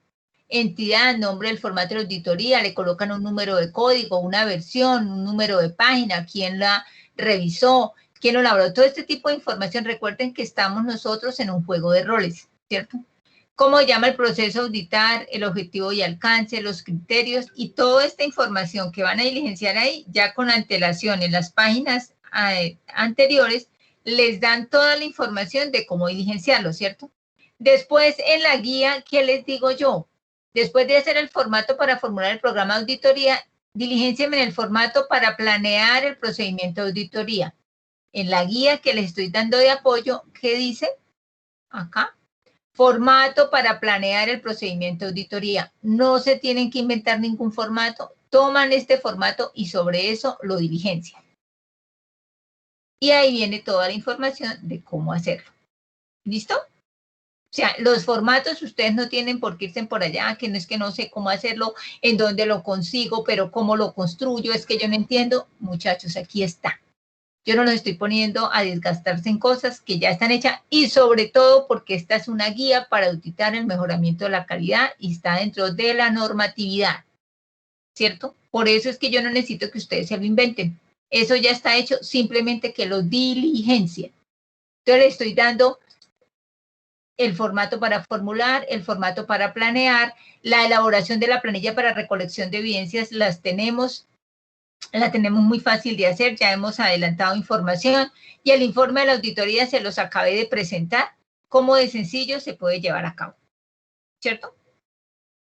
Entidad, nombre del formato de auditoría, le colocan un número de código, una versión, un número de página, quién la revisó, quién lo elaboró. Todo este tipo de información. Recuerden que estamos nosotros en un juego de roles, ¿cierto? Cómo llama el proceso a auditar, el objetivo y alcance, los criterios y toda esta información que van a diligenciar ahí, ya con antelación en las páginas anteriores, les dan toda la información de cómo diligenciarlo, ¿cierto? Después, en la guía, ¿qué les digo yo? Después de hacer el formato para formular el programa de auditoría, diligencienme en el formato para planear el procedimiento de auditoría. En la guía que les estoy dando de apoyo, ¿qué dice? Acá. Formato para planear el procedimiento de auditoría. No se tienen que inventar ningún formato. Toman este formato y sobre eso lo diligencian. Y ahí viene toda la información de cómo hacerlo. ¿Listo? O sea, los formatos ustedes no tienen por qué irse por allá, que no es que no sé cómo hacerlo, en dónde lo consigo, pero cómo lo construyo, es que yo no entiendo. Muchachos, aquí está. Yo no los estoy poniendo a desgastarse en cosas que ya están hechas y sobre todo porque esta es una guía para auditar el mejoramiento de la calidad y está dentro de la normatividad, ¿cierto? Por eso es que yo no necesito que ustedes se lo inventen. Eso ya está hecho, simplemente que lo diligencien. Entonces le estoy dando el formato para formular, el formato para planear, la elaboración de la planilla para recolección de evidencias la tenemos muy fácil de hacer, ya hemos adelantado información y el informe de la auditoría se los acabé de presentar, cómo de sencillo se puede llevar a cabo, ¿cierto?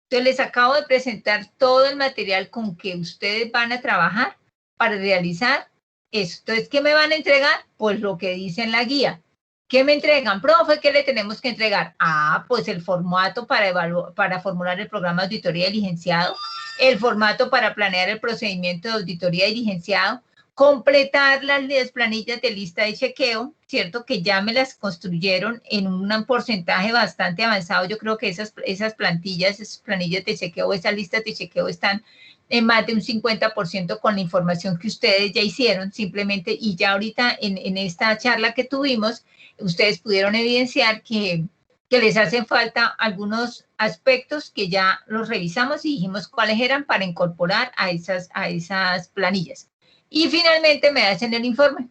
Entonces les acabo de presentar todo el material con que ustedes van a trabajar para realizar eso. Entonces, ¿qué me van a entregar? Pues lo que dice en la guía. ¿Qué me entregan? Profe, ¿qué le tenemos que entregar? Ah, pues el formato para formular el programa de auditoría diligenciado, el formato para planear el procedimiento de auditoría diligenciado, completar las planillas de lista de chequeo, ¿cierto? Que ya me las construyeron en un porcentaje bastante avanzado. Yo creo que esas planillas de chequeo, esas listas de chequeo están en más de un 50% con la información que ustedes ya hicieron, simplemente, y ya ahorita en esta charla que tuvimos, ustedes pudieron evidenciar que les hacen falta algunos aspectos que ya los revisamos y dijimos cuáles eran para incorporar a esas planillas. Y finalmente me hacen el informe.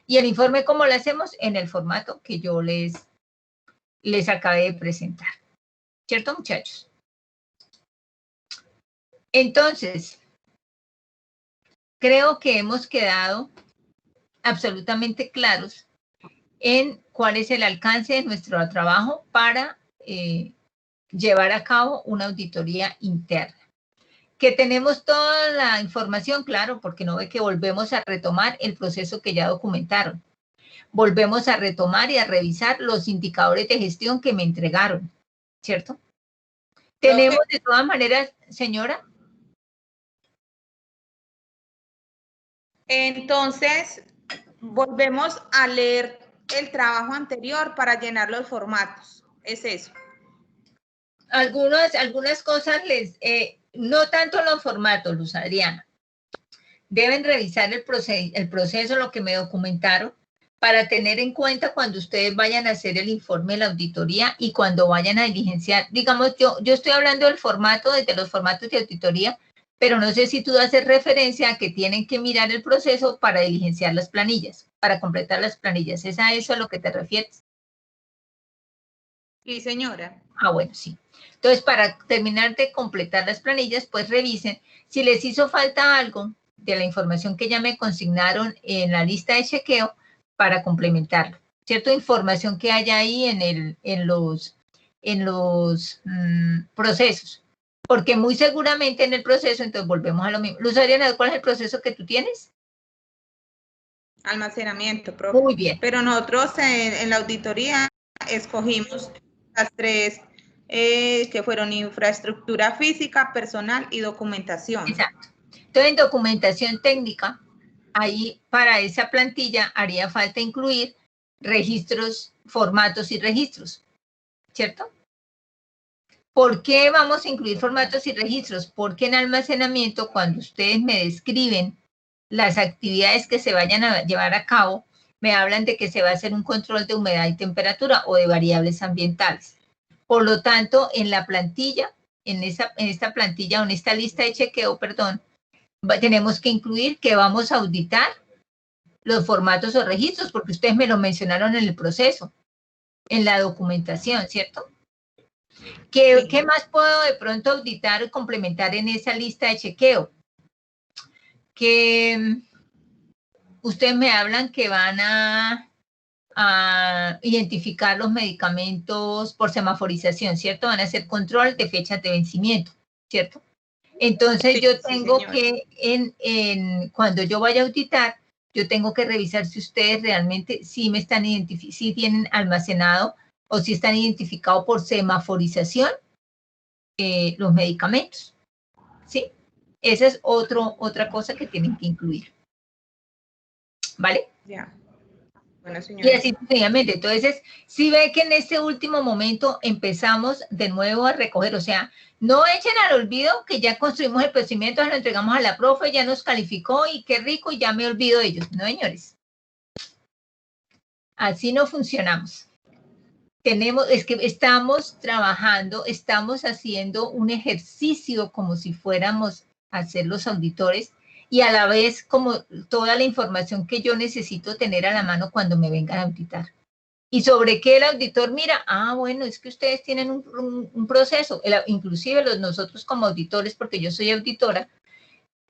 ¿Y el informe cómo lo hacemos? En el formato que yo les acabé de presentar. ¿Cierto, muchachos? Entonces, creo que hemos quedado absolutamente claros en cuál es el alcance de nuestro trabajo para llevar a cabo una auditoría interna. Que tenemos toda la información, claro, porque no ve que volvemos a retomar el proceso que ya documentaron. Volvemos a retomar y a revisar los indicadores de gestión que me entregaron, ¿cierto? Tenemos de todas maneras, señora. Entonces, volvemos a leer el trabajo anterior para llenar los formatos. Es eso. Algunas cosas no tanto los formatos, Luz Adriana. Deben revisar el proceso, lo que me documentaron, para tener en cuenta cuando ustedes vayan a hacer el informe de la auditoría y cuando vayan a diligenciar. Digamos, yo estoy hablando del formato, desde los formatos de auditoría, pero no sé si tú haces referencia a que tienen que mirar el proceso para diligenciar las planillas, para completar las planillas. ¿Es a eso a lo que te refieres? Sí, señora. Ah, bueno, sí. Entonces, para terminar de completar las planillas, pues revisen si les hizo falta algo de la información que ya me consignaron en la lista de chequeo para complementarlo. ¿Cierto? Información que haya ahí en los procesos. Porque muy seguramente en el proceso, entonces volvemos a lo mismo. Luz Adriana, ¿cuál es el proceso que tú tienes? Almacenamiento, profe. Muy bien. Pero nosotros en la auditoría escogimos las tres que fueron infraestructura física, personal y documentación. Exacto. Entonces, en documentación técnica, ahí para esa plantilla haría falta incluir registros, formatos y registros, ¿cierto? ¿Por qué vamos a incluir formatos y registros? Porque en almacenamiento, cuando ustedes me describen las actividades que se vayan a llevar a cabo, me hablan de que se va a hacer un control de humedad y temperatura o de variables ambientales. Por lo tanto, en la plantilla, en esta plantilla o en esta lista de chequeo, perdón, tenemos que incluir que vamos a auditar los formatos o registros, porque ustedes me lo mencionaron en el proceso, en la documentación, ¿cierto? ¿Qué más puedo de pronto auditar o complementar en esa lista de chequeo? Que ustedes me hablan que van a identificar los medicamentos por semaforización, ¿cierto? Van a hacer control de fechas de vencimiento, ¿cierto? Entonces yo tengo que, cuando yo vaya a auditar, yo tengo que revisar si ustedes realmente sí me están identificando, si tienen almacenado o si están identificados por semaforización los medicamentos, ¿sí? Esa es otra cosa que tienen que incluir, ¿vale? Ya. Bueno, señora. Y así sucesivamente. Entonces, si ve que en este último momento empezamos de nuevo a recoger, o sea, no echen al olvido que ya construimos el procedimiento, lo entregamos a la profe, ya nos calificó y qué rico, y ya me olvido de ellos. No, señores. Así no funcionamos. Es que estamos trabajando, estamos haciendo un ejercicio como si fuéramos a ser los auditores y a la vez como toda la información que yo necesito tener a la mano cuando me vengan a auditar. ¿Y sobre qué el auditor mira? Bueno, es que ustedes tienen un proceso, inclusive nosotros como auditores, porque yo soy auditora,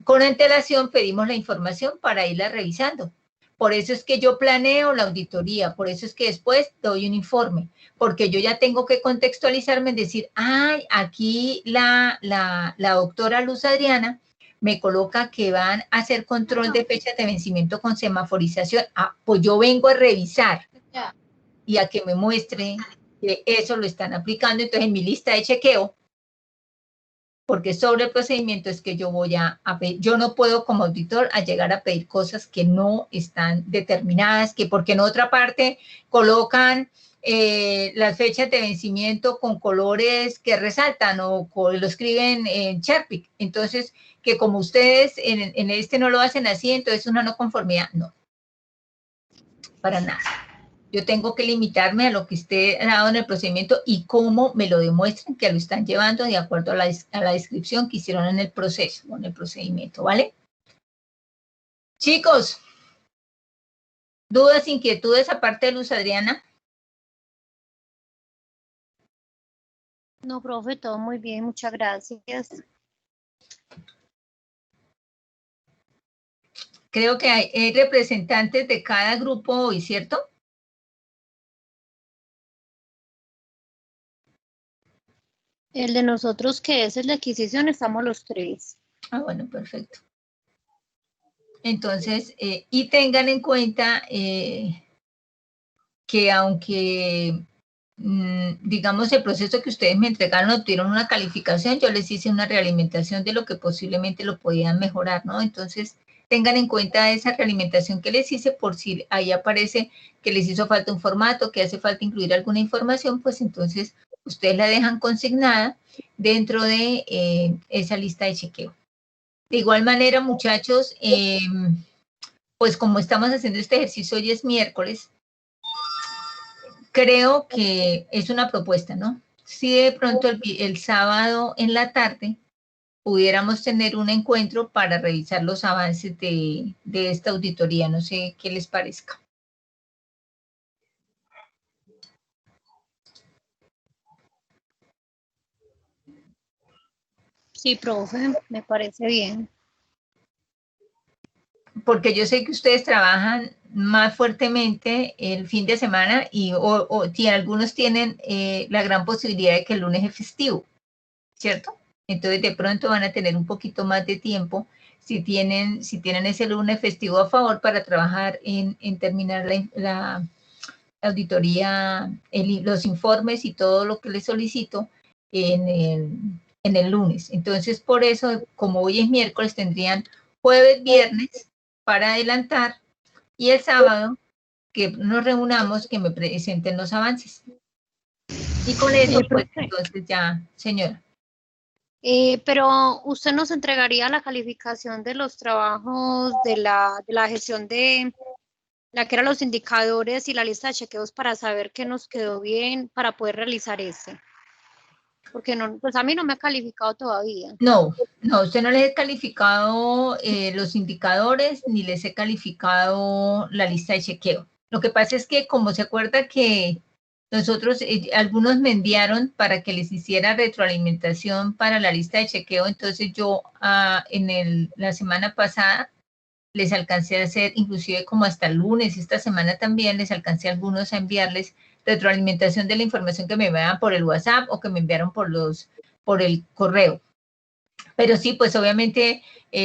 con antelación pedimos la información para irla revisando. Por eso es que yo planeo la auditoría, por eso es que después doy un informe, porque yo ya tengo que contextualizarme en decir, aquí la doctora Luz Adriana me coloca que van a hacer control de fechas de vencimiento con semaforización. Pues yo vengo a revisar y a que me muestre que eso lo están aplicando. Entonces, en mi lista de chequeo, porque sobre el procedimiento es que yo voy a pedir, yo no puedo como auditor a llegar a pedir cosas que no están determinadas, que porque en otra parte colocan las fechas de vencimiento con colores que resaltan o lo escriben en Sharpie. Entonces, que como ustedes en este no lo hacen así, entonces una no conformidad, no, para nada. Yo tengo que limitarme a lo que esté dado en el procedimiento y cómo me lo demuestran que lo están llevando de acuerdo a la descripción que hicieron en el proceso o en el procedimiento, ¿vale? Chicos, ¿dudas, inquietudes aparte de Luz Adriana? No, profe, todo muy bien, muchas gracias. Creo que hay representantes de cada grupo hoy, ¿cierto? El de nosotros, que es el de adquisición, estamos los 3. Bueno, perfecto. Entonces, y tengan en cuenta que aunque, digamos, el proceso que ustedes me entregaron obtuvieron una calificación, yo les hice una realimentación de lo que posiblemente lo podían mejorar, ¿no? Entonces, tengan en cuenta esa realimentación que les hice por si ahí aparece que les hizo falta un formato, que hace falta incluir alguna información, pues entonces ustedes la dejan consignada dentro de esa lista de chequeo. De igual manera, muchachos, pues como estamos haciendo este ejercicio, hoy es miércoles, creo que es una propuesta, ¿no? Si de pronto el sábado en la tarde pudiéramos tener un encuentro para revisar los avances de esta auditoría, no sé qué les parezca. Sí, profe, me parece bien. Porque yo sé que ustedes trabajan más fuertemente el fin de semana y algunos tienen la gran posibilidad de que el lunes es festivo, ¿cierto? Entonces de pronto van a tener un poquito más de tiempo si tienen ese lunes festivo a favor para trabajar en terminar la auditoría, los informes y todo lo que les solicito en el lunes. Entonces por eso, como hoy es miércoles, tendrían jueves, viernes para adelantar y el sábado que nos reunamos, que me presenten los avances. Y con eso, pues, entonces ya, señora. Pero usted nos entregaría la calificación de los trabajos de la gestión de la que eran los indicadores y la lista de chequeos para saber que nos quedó bien para poder realizar ese. Porque no, pues a mí no me ha calificado todavía. No, usted no les he calificado los indicadores ni les he calificado la lista de chequeo. Lo que pasa es que, como se acuerda que nosotros, algunos me enviaron para que les hiciera retroalimentación para la lista de chequeo, entonces yo la semana pasada les alcancé a hacer, inclusive como hasta el lunes, esta semana también les alcancé a algunos a enviarles retroalimentación de la información que me enviaban por el WhatsApp o que me enviaron por el correo. Pero sí, pues obviamente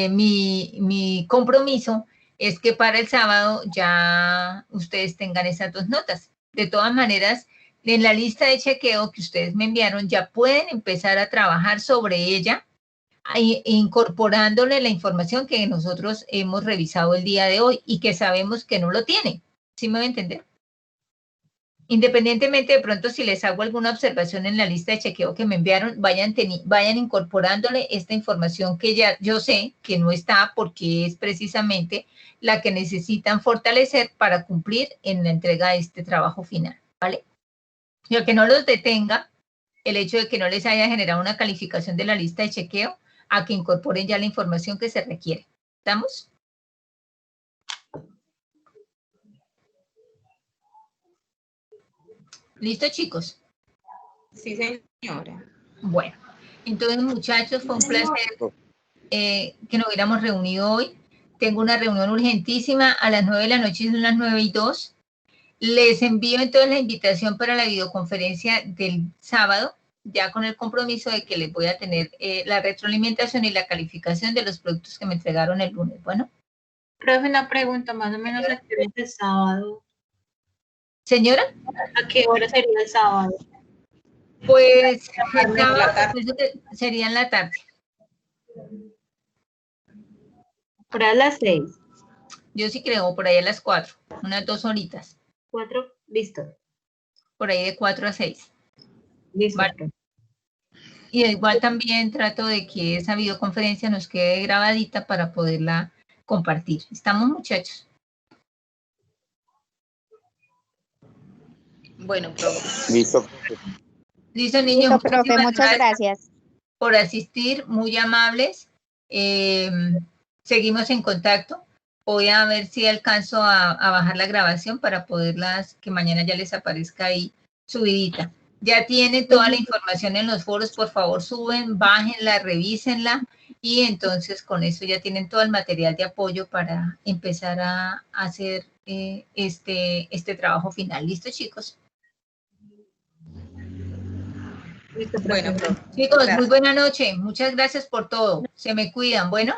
mi compromiso es que para el sábado ya ustedes tengan esas 2 notas. De todas maneras, en la lista de chequeo que ustedes me enviaron ya pueden empezar a trabajar sobre ella, incorporándole la información que nosotros hemos revisado el día de hoy y que sabemos que no lo tiene. ¿Sí me va a entender? Independientemente de pronto si les hago alguna observación en la lista de chequeo que me enviaron, vayan incorporándole esta información que ya yo sé que no está porque es precisamente la que necesitan fortalecer para cumplir en la entrega de este trabajo final, ¿vale? Lo que no los detenga el hecho de que no les haya generado una calificación de la lista de chequeo a que incorporen ya la información que se requiere. ¿Estamos? ¿Listo, chicos? Sí, señora. Bueno, entonces, muchachos, fue un placer que nos hubiéramos reunido hoy. Tengo una reunión urgentísima a las 9 de la noche, son las 9:02. Les envío entonces la invitación para la videoconferencia del sábado, ya con el compromiso de que les voy a tener la retroalimentación y la calificación de los productos que me entregaron el lunes. Bueno. Profe, una pregunta, más o menos a qué hora es el sábado. Señora. ¿A qué hora sería el sábado? Pues el sábado sería en la tarde. Por ahí a las 6. Yo sí creo, por ahí a las 4, unas 2 horitas. 4, listo. Por ahí de 4 a 6. Listo. Vale. Y igual también trato de que esa videoconferencia nos quede grabadita para poderla compartir. ¿Estamos, muchachos? Bueno, profe. Listo. Listo, niños. Listo, profe, muchas gracias. Por asistir, muy amables. Seguimos en contacto. Voy a ver si alcanzo a bajar la grabación para poderlas, que mañana ya les aparezca ahí subidita. Ya tienen toda la información en los foros, por favor suben, bájenla, revísenla y entonces con eso ya tienen todo el material de apoyo para empezar a hacer este trabajo final. ¿Listo, chicos? Listo, bueno, profe. Chicos, Gracias. muy buena noche. Muchas gracias por todo. Se me cuidan. Bueno.